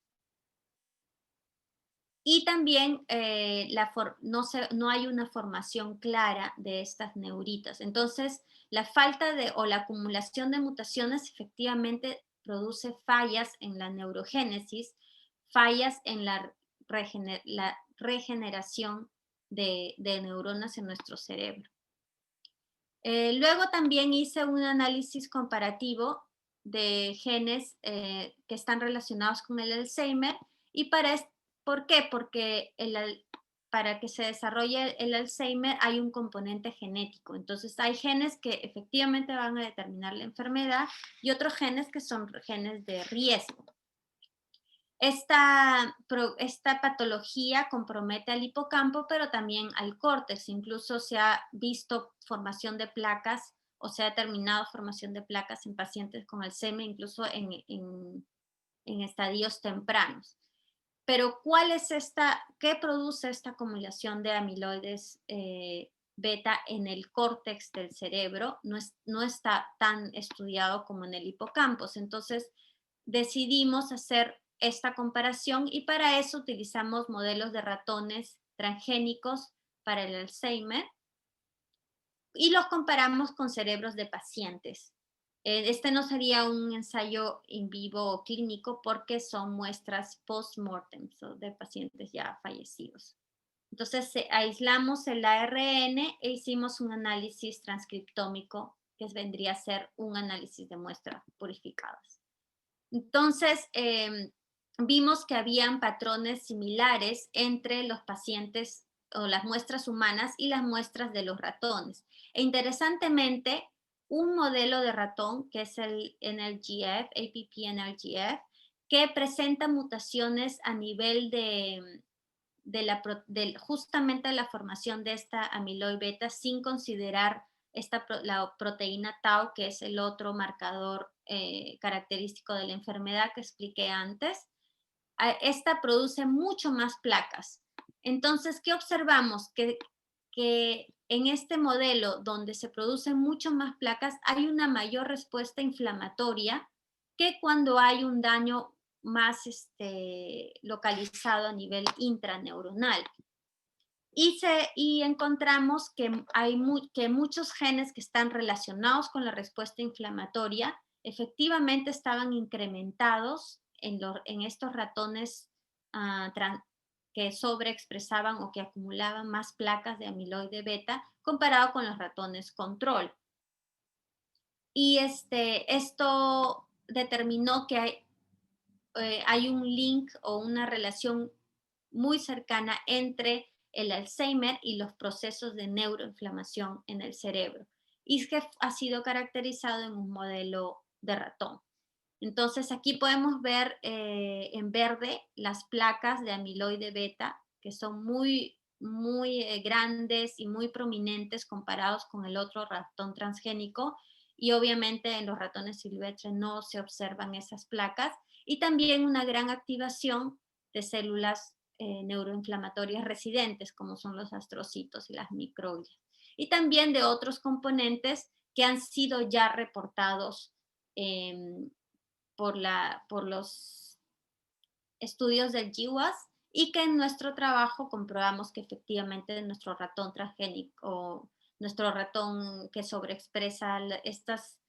Y también no hay una formación clara de estas neuritas. Entonces, la falta de o la acumulación de mutaciones efectivamente produce fallas en la neurogénesis, fallas en la regeneración de neuronas en nuestro cerebro. Luego también hice un análisis comparativo de genes que están relacionados con el Alzheimer y ¿por qué? Porque para que se desarrolle el Alzheimer hay un componente genético. Entonces hay genes que efectivamente van a determinar la enfermedad y otros genes que son genes de riesgo. Esta patología compromete al hipocampo, pero también al córtex. Incluso se ha visto formación de placas o se ha determinado formación de placas en pacientes con Alzheimer, incluso en estadios tempranos. Pero ¿qué produce esta acumulación de amiloides beta en el córtex del cerebro? No está tan estudiado como en el hipocampo. Entonces, decidimos hacer esta comparación y para eso utilizamos modelos de ratones transgénicos para el Alzheimer y los comparamos con cerebros de pacientes. Este no sería un ensayo in vivo o clínico porque son muestras post-mortem, de pacientes ya fallecidos. Entonces aislamos el ARN e hicimos un análisis transcriptómico que vendría a ser un análisis de muestras purificadas. Entonces, vimos que habían patrones similares entre los pacientes o las muestras humanas y las muestras de los ratones. E interesantemente, un modelo de ratón, que es el NLGF, APP-NLGF, que presenta mutaciones a nivel justamente la formación de esta amiloide beta sin considerar la proteína tau, que es el otro marcador característico de la enfermedad que expliqué antes. Esta produce mucho más placas. Entonces, ¿qué observamos? Que en este modelo donde se producen mucho más placas hay una mayor respuesta inflamatoria que cuando hay un daño más localizado a nivel intraneuronal. Y encontramos que muchos genes que están relacionados con la respuesta inflamatoria efectivamente estaban incrementados en estos ratones que sobreexpresaban o que acumulaban más placas de amiloide beta comparado con los ratones control. Y esto determinó que hay un link o una relación muy cercana entre el Alzheimer y los procesos de neuroinflamación en el cerebro. Y es que ha sido caracterizado en un modelo de ratón. Entonces aquí podemos ver en verde las placas de amiloide beta, que son muy, muy grandes y muy prominentes comparados con el otro ratón transgénico. Y obviamente en los ratones silvestres no se observan esas placas. Y también una gran activación de células neuroinflamatorias residentes, como son los astrocitos y las microglias. Y también de otros componentes que han sido ya reportados por los estudios del GWAS y que en nuestro trabajo comprobamos que efectivamente nuestro ratón transgénico, nuestro ratón que sobreexpresa estas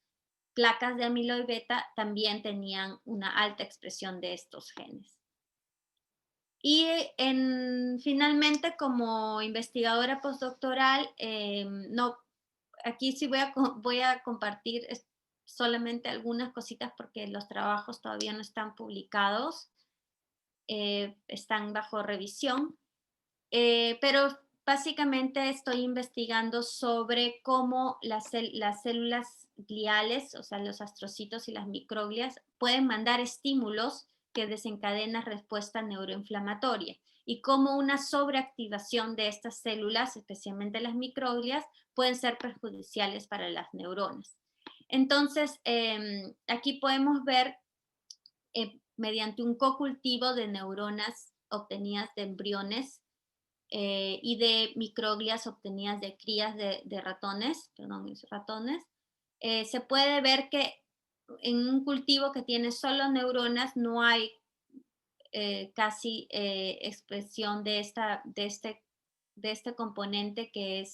placas de amiloide beta también tenían una alta expresión de estos genes. Y finalmente, como investigadora postdoctoral, aquí sí voy a compartir solamente algunas cositas porque los trabajos todavía no están publicados, están bajo revisión, pero básicamente estoy investigando sobre cómo las células gliales, o sea, los astrocitos y las microglias, pueden mandar estímulos que desencadenan respuesta neuroinflamatoria y cómo una sobreactivación de estas células, especialmente las microglias, pueden ser perjudiciales para las neuronas. Entonces, aquí podemos ver mediante un cocultivo de neuronas obtenidas de embriones y de microglias obtenidas de crías de ratones, perdón, ratones, se puede ver que en un cultivo que tiene solo neuronas no hay casi expresión de este componente que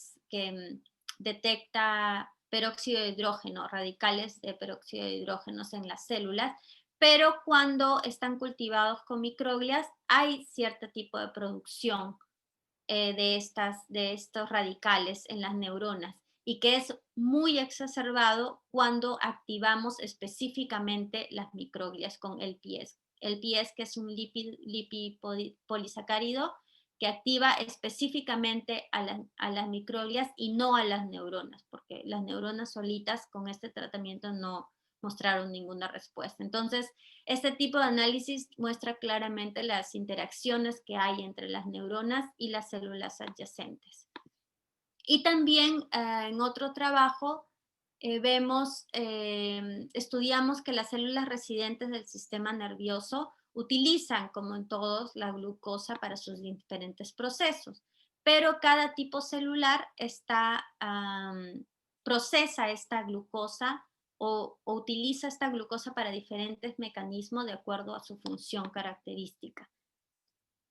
detecta peróxido de hidrógeno, radicales de peróxido de hidrógenos en las células, pero cuando están cultivados con microglias hay cierto tipo de producción de estos radicales en las neuronas y que es muy exacerbado cuando activamos específicamente las microglias con el LPS. LPS, que es un lipipolisacárido que activa específicamente a las microglias y no a las neuronas, porque las neuronas solitas con este tratamiento no mostraron ninguna respuesta. Entonces, este tipo de análisis muestra claramente las interacciones que hay entre las neuronas y las células adyacentes. Y también en otro trabajo estudiamos que las células residentes del sistema nervioso utilizan, como en todos, la glucosa para sus diferentes procesos, pero cada tipo celular procesa esta glucosa o utiliza esta glucosa para diferentes mecanismos de acuerdo a su función característica.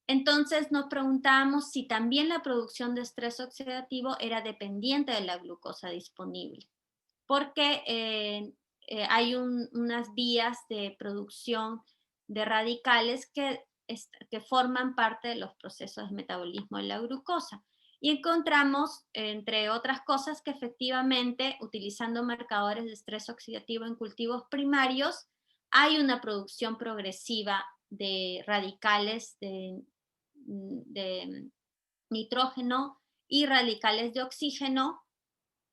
Entonces nos preguntábamos si también la producción de estrés oxidativo era dependiente de la glucosa disponible, porque hay unas vías de producción de radicales que forman parte de los procesos de metabolismo de la glucosa. Y encontramos, entre otras cosas, que efectivamente, utilizando marcadores de estrés oxidativo en cultivos primarios, hay una producción progresiva de radicales de nitrógeno y radicales de oxígeno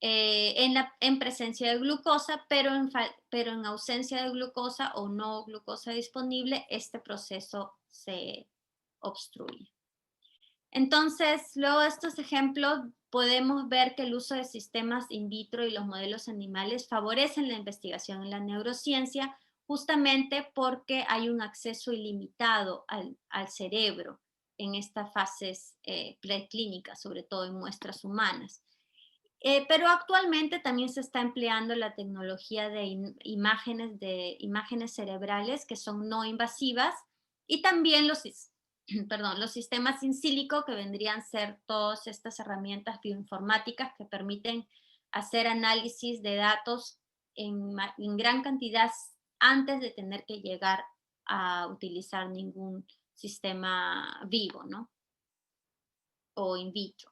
en presencia de glucosa, pero en ausencia de glucosa o no glucosa disponible, este proceso se obstruye. Entonces, luego de estos ejemplos, podemos ver que el uso de sistemas in vitro y los modelos animales favorecen la investigación en la neurociencia justamente porque hay un acceso ilimitado al cerebro en estas fases preclínicas, sobre todo en muestras humanas. Pero actualmente también se está empleando la tecnología de imágenes cerebrales que son no invasivas y también los sistemas in sílico que vendrían a ser todas estas herramientas bioinformáticas que permiten hacer análisis de datos en gran cantidad antes de tener que llegar a utilizar ningún sistema vivo, ¿no? O in vitro.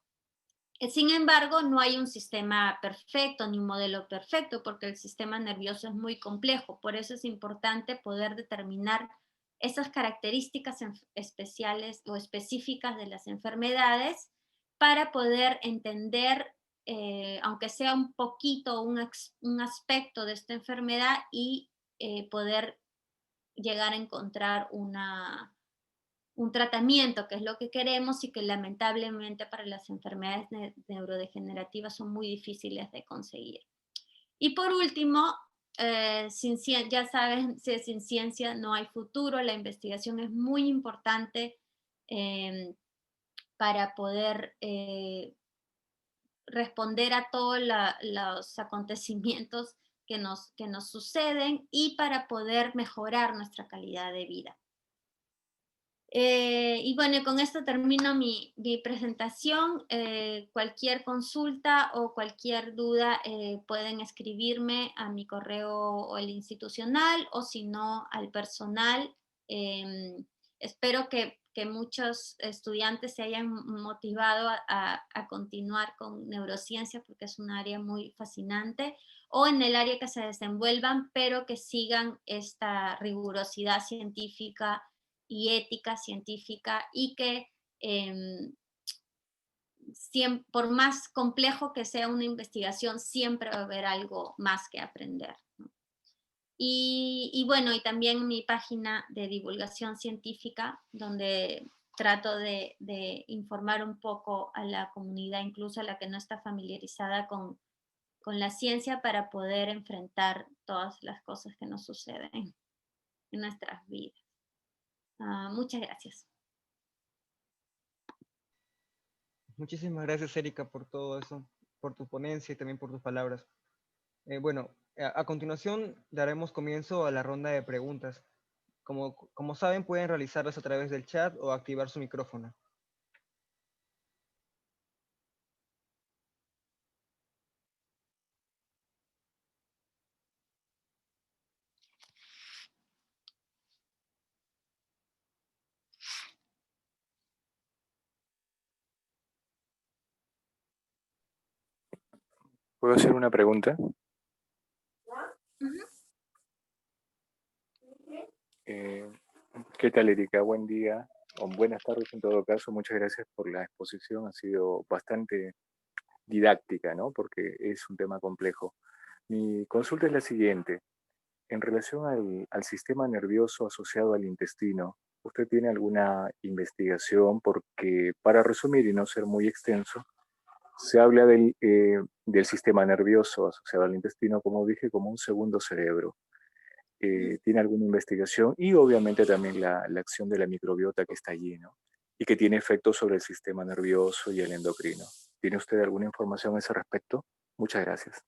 Sin embargo, no hay un sistema perfecto ni un modelo perfecto porque el sistema nervioso es muy complejo. Por eso es importante poder determinar esas características especiales o específicas de las enfermedades para poder entender, aunque sea un poquito, un aspecto de esta enfermedad y poder llegar a encontrar un tratamiento, que es lo que queremos y que lamentablemente para las enfermedades neurodegenerativas son muy difíciles de conseguir. Y por último, ya saben, sin ciencia no hay futuro, la investigación es muy importante eh, para poder responder a todos los acontecimientos que nos suceden y para poder mejorar nuestra calidad de vida. Y bueno, con esto termino mi presentación. Cualquier consulta o cualquier duda pueden escribirme a mi correo o el institucional o si no al personal. Espero que muchos estudiantes se hayan motivado a continuar con neurociencia porque es un área muy fascinante o en el área que se desenvuelvan, pero que sigan esta rigurosidad científica y ética científica y que por más complejo que sea una investigación, siempre va a haber algo más que aprender, ¿no? Y bueno, y también mi página de divulgación científica, donde trato de informar un poco a la comunidad, incluso a la que no está familiarizada con la ciencia, para poder enfrentar todas las cosas que nos suceden. en nuestras vidas. Muchas gracias. Muchísimas gracias, Erika, por todo eso, por tu ponencia y también por tus palabras. Bueno, a continuación daremos comienzo a la ronda de preguntas. Como saben, pueden realizarlas a través del chat o activar su micrófono. ¿Puedo hacer una pregunta? Ujú. ¿Qué tal, Erika? Buen día, o buenas tardes en todo caso. Muchas gracias por la exposición. Ha sido bastante didáctica, ¿no? Porque es un tema complejo. Mi consulta es la siguiente. En relación al sistema nervioso asociado al intestino, ¿usted tiene alguna investigación? Porque, para resumir y no ser muy extenso, se habla del sistema nervioso asociado al intestino, como dije, como un segundo cerebro. Tiene alguna investigación y obviamente también la acción de la microbiota que está allí, ¿no? Y que tiene efectos sobre el sistema nervioso y el endocrino. ¿Tiene usted alguna información a ese respecto? Muchas gracias.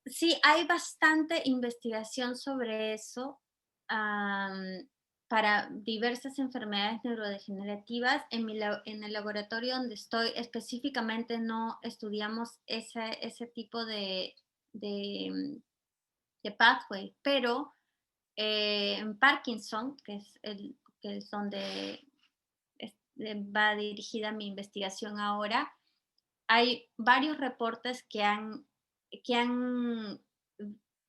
Sí, hay bastante investigación sobre eso para diversas enfermedades neurodegenerativas. En el laboratorio donde estoy específicamente no estudiamos ese tipo de, de pathway, pero en Parkinson, que es donde va dirigida mi investigación ahora, hay varios reportes que han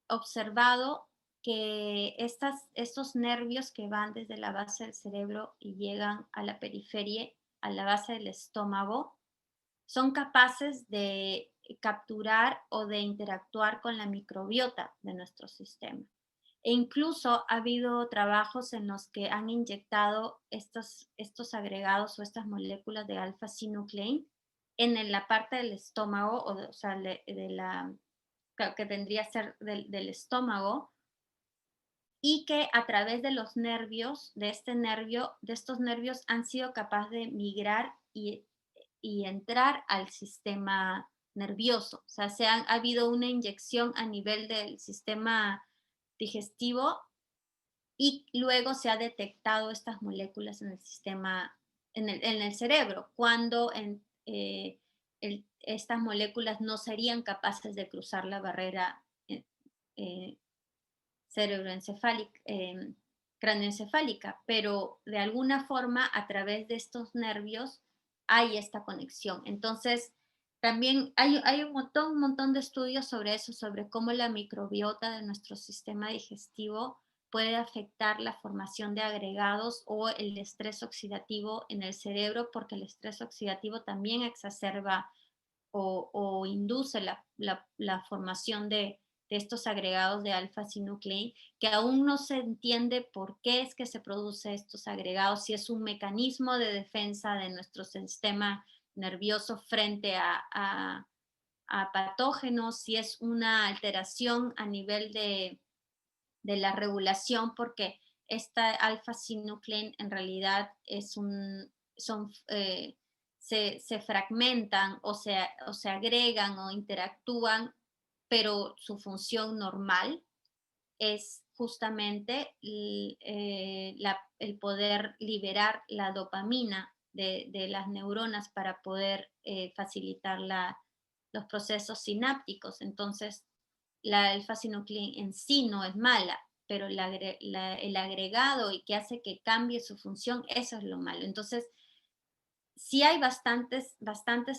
observado que estos nervios que van desde la base del cerebro y llegan a la periferia, a la base del estómago, son capaces de capturar o de interactuar con la microbiota de nuestro sistema. E incluso ha habido trabajos en los que han inyectado estos agregados o estas moléculas de alfa-sinuclein en la parte del estómago, o sea, que tendría que ser del estómago, y que a través de los nervios, de estos nervios han sido capaces de migrar y entrar al sistema nervioso. O sea, ha habido una inyección a nivel del sistema digestivo y luego se ha detectado estas moléculas en el sistema, en el cerebro, cuando estas moléculas no serían capaces de cruzar la barrera eh, cerebroencefálica, cráneoencefálica, pero de alguna forma a través de estos nervios hay esta conexión. Entonces, también hay un montón de estudios sobre eso, sobre cómo la microbiota de nuestro sistema digestivo puede afectar la formación de agregados o el estrés oxidativo en el cerebro, porque el estrés oxidativo también exacerba o induce la formación de estos agregados de alfa-sinuclein, que aún no se entiende por qué es que se produce estos agregados, si es un mecanismo de defensa de nuestro sistema nervioso frente a patógenos, si es una alteración a nivel de la regulación, porque esta alfa-sinuclein en realidad se fragmentan o se agregan o interactúan, pero su función normal es justamente el poder liberar la dopamina de las neuronas para poder facilitar los procesos sinápticos. Entonces, la alfa-sinuclein en sí no es mala, pero el agregado y que hace que cambie su función, eso es lo malo. Entonces, sí hay bastantes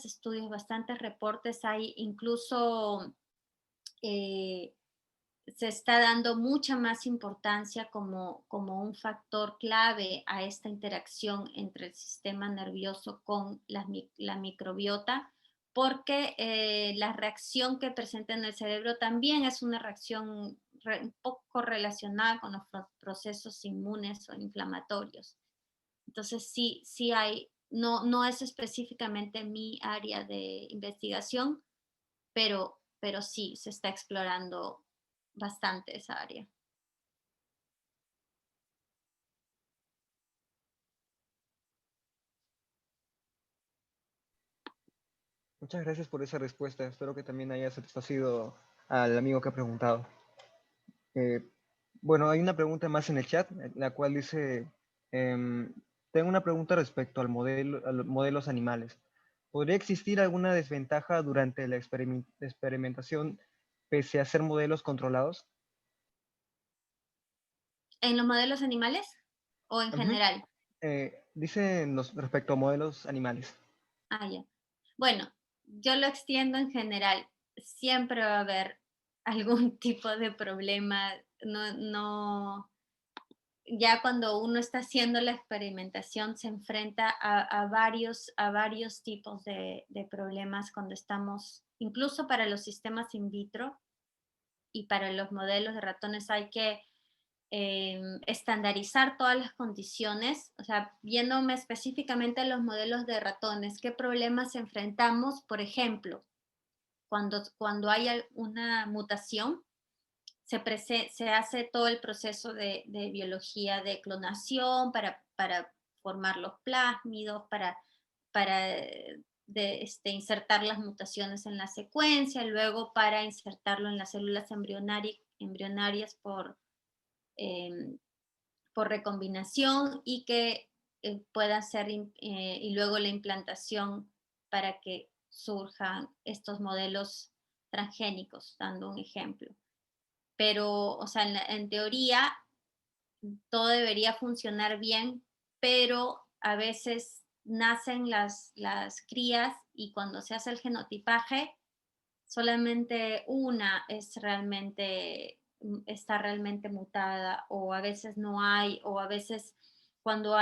estudios, bastantes reportes, hay incluso eh, se está dando mucha más importancia como un factor clave a esta interacción entre el sistema nervioso con la microbiota, porque la reacción que presenta en el cerebro también es una reacción un poco relacionada con los procesos inmunes o inflamatorios. Entonces sí hay, no es específicamente mi área de investigación, pero sí se está explorando bastante esa área. Muchas gracias por esa respuesta. Espero que también haya satisfacido al amigo que ha preguntado. Eh, bueno, hay una pregunta más en el chat, la cual dice, em, tengo una pregunta respecto a los modelos animales. ¿Podría existir alguna desventaja durante la experimentación pese a ser modelos controlados? ¿En los modelos animales o en Ujú. general? Dice respecto a modelos animales. Ah, ya. Bueno, yo lo extiendo en general. Siempre va a haber algún tipo de problema. No, ya cuando uno está haciendo la experimentación se enfrenta a varios tipos de problemas cuando estamos, incluso para los sistemas in vitro y para los modelos de ratones hay que estandarizar todas las condiciones, o sea, viéndome específicamente a los modelos de ratones, qué problemas enfrentamos, por ejemplo, cuando hay una mutación, se hace todo el proceso de biología de clonación para formar los plásmidos, para insertar las mutaciones en la secuencia, luego para insertarlo en las células embrionarias em, por recombinación y que pueda ser, y luego la implantación para que surjan estos modelos transgénicos, dando un ejemplo. Pero, o sea, en teoría todo debería funcionar bien, pero a veces nacen las crías y cuando se hace el genotipaje, solamente una está realmente mutada, o a veces no hay, o a veces cuando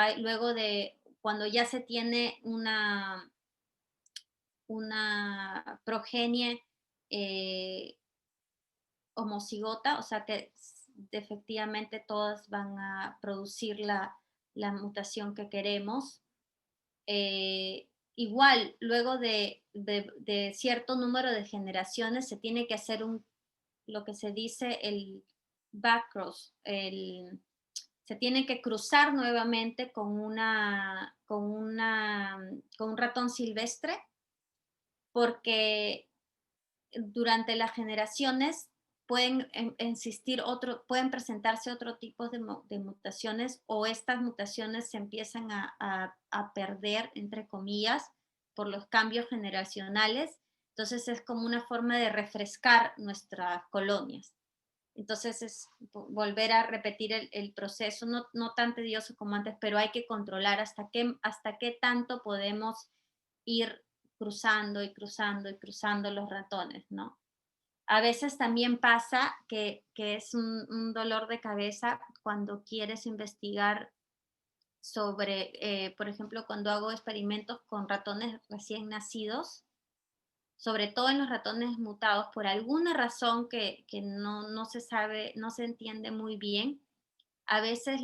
ya se tiene una progenie eh, homocigota, o sea que efectivamente todas van a producir la mutación que queremos. Igual, luego de cierto número de generaciones se tiene que hacer lo que se dice el backcross, se tiene que cruzar nuevamente con un ratón silvestre porque durante las generaciones pueden presentarse otro tipo de mutaciones o estas mutaciones se empiezan a perder, entre comillas, por los cambios generacionales. Entonces es como una forma de refrescar nuestras colonias. Entonces es volver a repetir el proceso, no tan tedioso como antes, pero hay que controlar hasta qué tanto podemos ir cruzando y cruzando y cruzando los ratones, ¿no? A veces también pasa que es un dolor de cabeza cuando quieres investigar sobre, por ejemplo, cuando hago experimentos con ratones recién nacidos, sobre todo en los ratones mutados, por alguna razón que no se sabe, no se entiende muy bien, a veces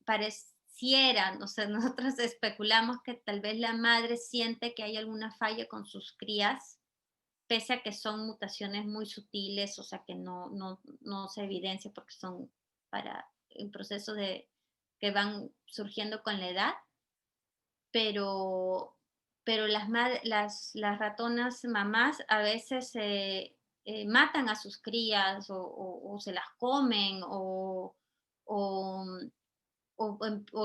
pareciera, o sea, nosotros especulamos que tal vez la madre siente que hay alguna falla con sus crías, pese a que son mutaciones muy sutiles, o sea, que no se evidencia porque son para el proceso que van surgiendo con la edad, pero, pero las ratonas mamás a veces matan a sus crías o se las comen o, o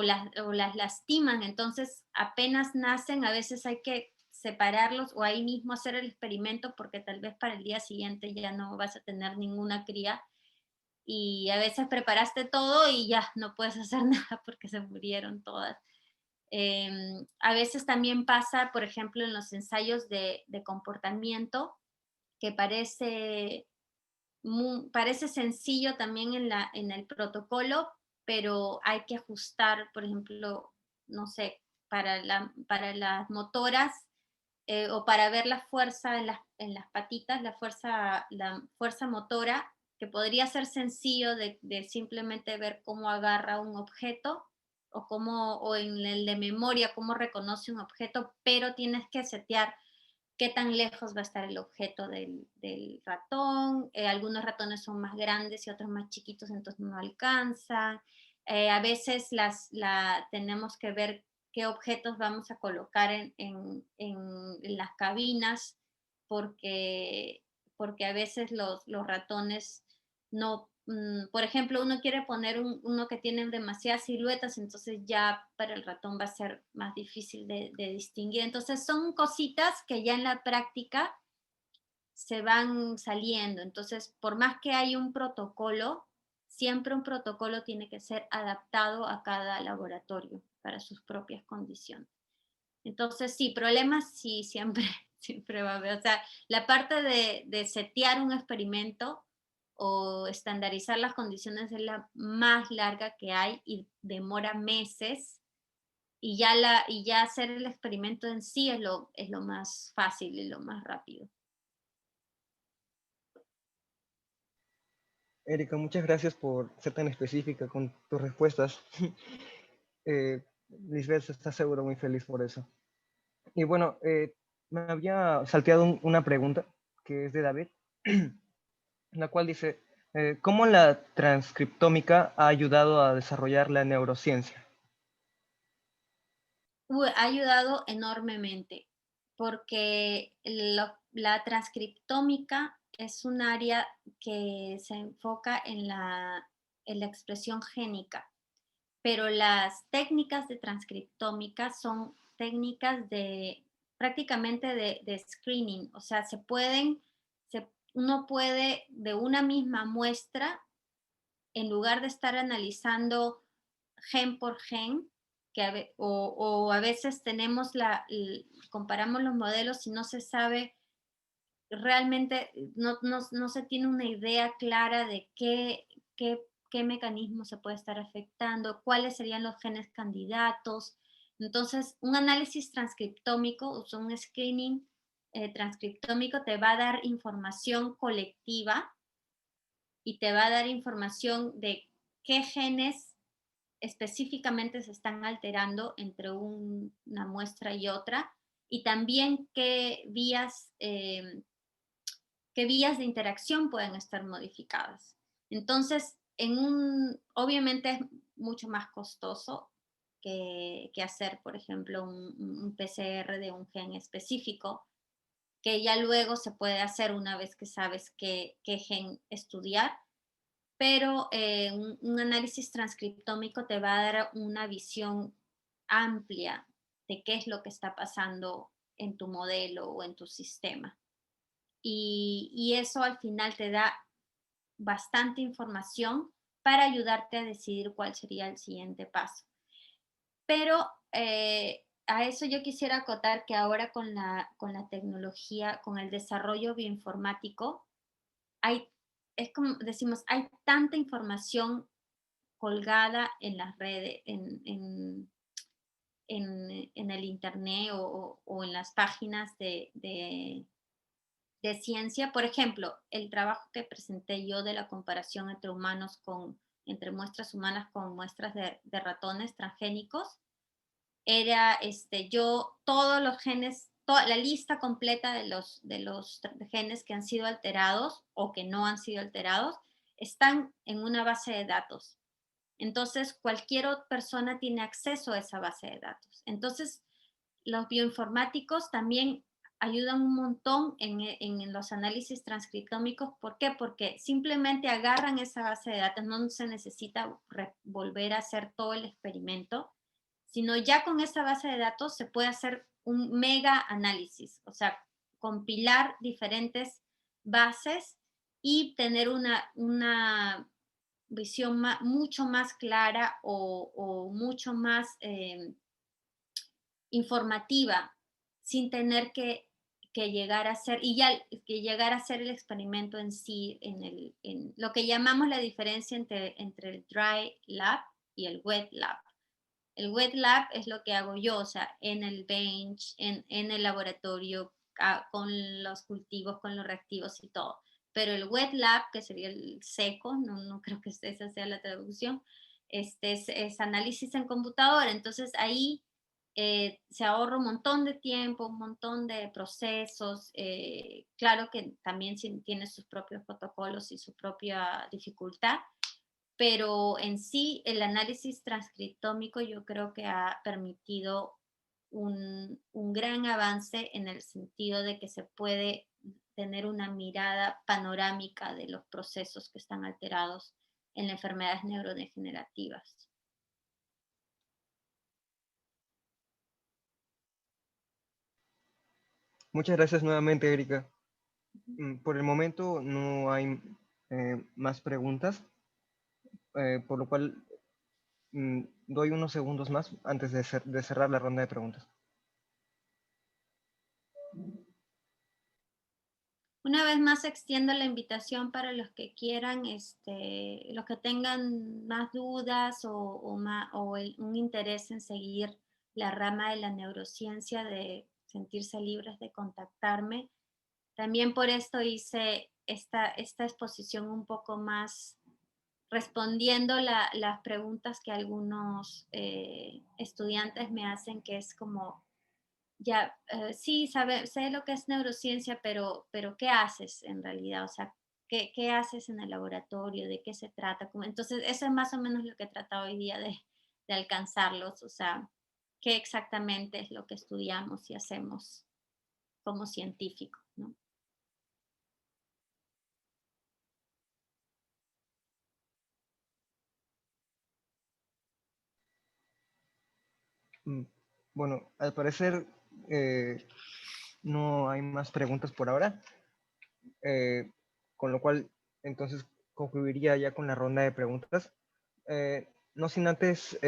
las lastiman, entonces apenas nacen, a veces hay que separarlos o ahí mismo hacer el experimento porque tal vez para el día siguiente ya no vas a tener ninguna cría y a veces preparaste todo y ya no puedes hacer nada porque se murieron todas. A veces también pasa, por ejemplo, en los ensayos de comportamiento, que parece sencillo también en el protocolo, pero hay que ajustar, por ejemplo, no sé, para las motoras o para ver la fuerza en las patitas, la fuerza motora, que podría ser sencillo de simplemente ver cómo agarra un objeto o en el de memoria, cómo reconoce un objeto, pero tienes que setear qué tan lejos va a estar el objeto del ratón. Algunos ratones son más grandes y otros más chiquitos, entonces no alcanzan. A veces tenemos que ver qué objetos vamos a colocar en las cabinas porque a veces los ratones no, por ejemplo, uno quiere poner uno que tiene demasiadas siluetas, entonces ya para el ratón va a ser más difícil de distinguir. Entonces son cositas que ya en la práctica se van saliendo. Entonces, por más que hay un protocolo, siempre un protocolo tiene que ser adaptado a cada laboratorio para sus propias condiciones. Entonces, sí, problemas sí, siempre, siempre va a haber. O sea, la parte de setear un experimento o estandarizar las condiciones es la más larga que hay y demora meses. Y ya hacer el experimento en sí es lo más fácil y lo más rápido. Erika, muchas gracias por ser tan específica con tus respuestas. Lisbeth está seguro muy feliz por eso. Y bueno, me había salteado una pregunta que es de David, la cual dice, ¿cómo la transcriptómica ha ayudado a desarrollar la neurociencia? Ha ayudado enormemente porque la transcriptómica es un área que se enfoca en la expresión génica, pero las técnicas de transcriptómica son técnicas de prácticamente de screening, o sea, uno puede de una misma muestra, en lugar de estar analizando gen por gen, o a veces comparamos los modelos y no se sabe realmente, no se tiene una idea clara de qué mecanismo se puede estar afectando, cuáles serían los genes candidatos. Entonces, un análisis transcriptómico, o sea, un screening transcriptómico te va a dar información colectiva y te va a dar información de qué genes específicamente se están alterando entre una muestra y otra, y también qué vías de interacción pueden estar modificadas. Entonces, obviamente es mucho más costoso que hacer, por ejemplo, un PCR de un gen específico, que ya luego se puede hacer una vez que sabes qué gen estudiar, pero un análisis transcriptómico te va a dar una visión amplia de qué es lo que está pasando en tu modelo o en tu sistema. Y eso al final te da bastante información para ayudarte a decidir cuál sería el siguiente paso. Pero a eso yo quisiera acotar que ahora con la tecnología, con el desarrollo bioinformático, es como decimos, hay tanta información colgada en las redes, en el internet o en las páginas de ciencia. Por ejemplo, el trabajo que presenté yo de la comparación entre entre muestras humanas con muestras de ratones transgénicos, era todos los genes, toda la lista completa de los genes que han sido alterados o que no han sido alterados, están en una base de datos. Entonces, cualquier persona tiene acceso a esa base de datos. Entonces, los bioinformáticos también ayudan un montón en los análisis transcriptómicos. ¿Por qué? Porque simplemente agarran esa base de datos, no se necesita volver a hacer todo el experimento, sino ya con esa base de datos se puede hacer un mega análisis, o sea, compilar diferentes bases y tener una visión mucho más clara o mucho más informativa, sin tener que llegar a ser, y ya que llegar a hacer el experimento en sí, en lo que llamamos la diferencia entre el dry lab y el wet lab. El wet lab es lo que hago yo, o sea, en el bench, en el laboratorio, con los cultivos, con los reactivos y todo. Pero el wet lab, que sería el seco, no creo que esa sea la traducción, es análisis en computadora. Entonces ahí se ahorra un montón de tiempo, un montón de procesos. Claro que también tiene sus propios protocolos y su propia dificultad, pero en sí el análisis transcriptómico yo creo que ha permitido un gran avance en el sentido de que se puede tener una mirada panorámica de los procesos que están alterados en las enfermedades neurodegenerativas. Muchas gracias nuevamente, Erika. Por el momento no hay más preguntas, por lo cual doy unos segundos más antes de cerrar la ronda de preguntas. Una vez más extiendo la invitación para los que quieran, los que tengan más dudas o un interés en seguir la rama de la neurociencia, de sentirse libres de contactarme. También por esto hice esta exposición un poco más respondiendo las preguntas que algunos estudiantes me hacen, que es como, ya, sí, sé lo que es neurociencia, pero ¿qué haces en realidad? O sea, ¿qué haces en el laboratorio? ¿De qué se trata? Entonces, eso es más o menos lo que he tratado hoy día de alcanzarlos. O sea, ¿qué exactamente es lo que estudiamos y hacemos como científicos, ¿no? Bueno, al parecer no hay más preguntas por ahora, con lo cual entonces concluiría ya con la ronda de preguntas. No sin antes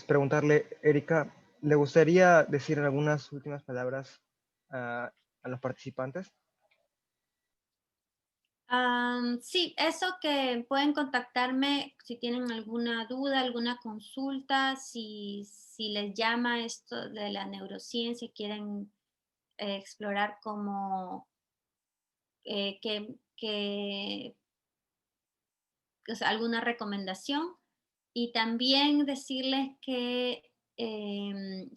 preguntarle, Erika, ¿le gustaría decir algunas últimas palabras a los participantes? Sí, eso, que pueden contactarme si tienen alguna duda, alguna consulta, si les llama esto de la neurociencia y quieren explorar cómo, o sea, alguna recomendación. Y también decirles que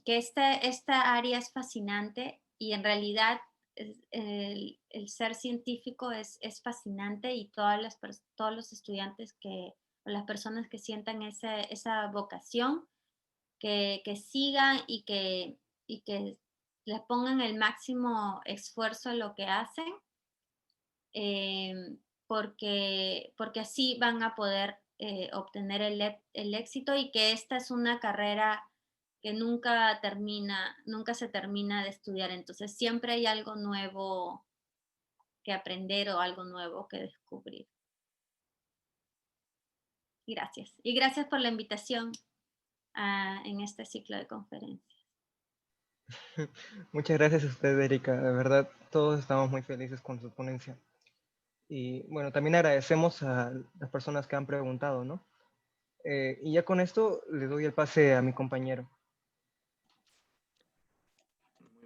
esta área es fascinante y en realidad el ser científico es fascinante, y todos los estudiantes o las personas que sientan esa vocación, que sigan y que les pongan el máximo esfuerzo en lo que hacen, porque así van a poder obtener el éxito, y que esta es una carrera que nunca se termina de estudiar. Entonces siempre hay algo nuevo que aprender o algo nuevo que descubrir. Gracias. Y gracias por la invitación en este ciclo de conferencias. Muchas gracias a usted, Erika. De verdad, todos estamos muy felices con su ponencia. Y bueno, también agradecemos a las personas que han preguntado, ¿no? Y ya con esto le doy el pase a mi compañero.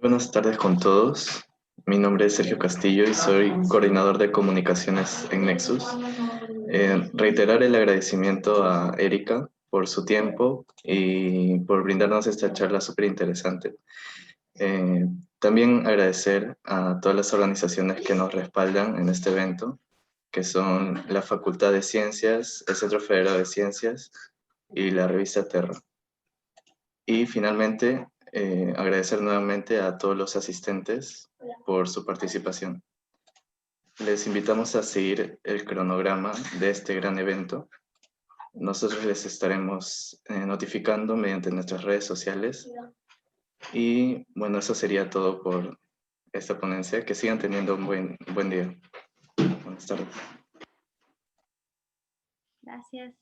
Buenas tardes con todos. Mi nombre es Sergio Castillo y soy coordinador de comunicaciones en Nexus. Reiterar el agradecimiento a Erika por su tiempo y por brindarnos esta charla súper interesante. También agradecer a todas las organizaciones que nos respaldan en este evento, que son la Facultad de Ciencias, el Centro Federado de Ciencias y la revista Terra. Y finalmente, agradecer nuevamente a todos los asistentes por su participación. Les invitamos a seguir el cronograma de este gran evento. Nosotros les estaremos notificando mediante nuestras redes sociales. Y bueno, eso sería todo por esta ponencia. Que sigan teniendo un buen día. Buenas tardes. Gracias.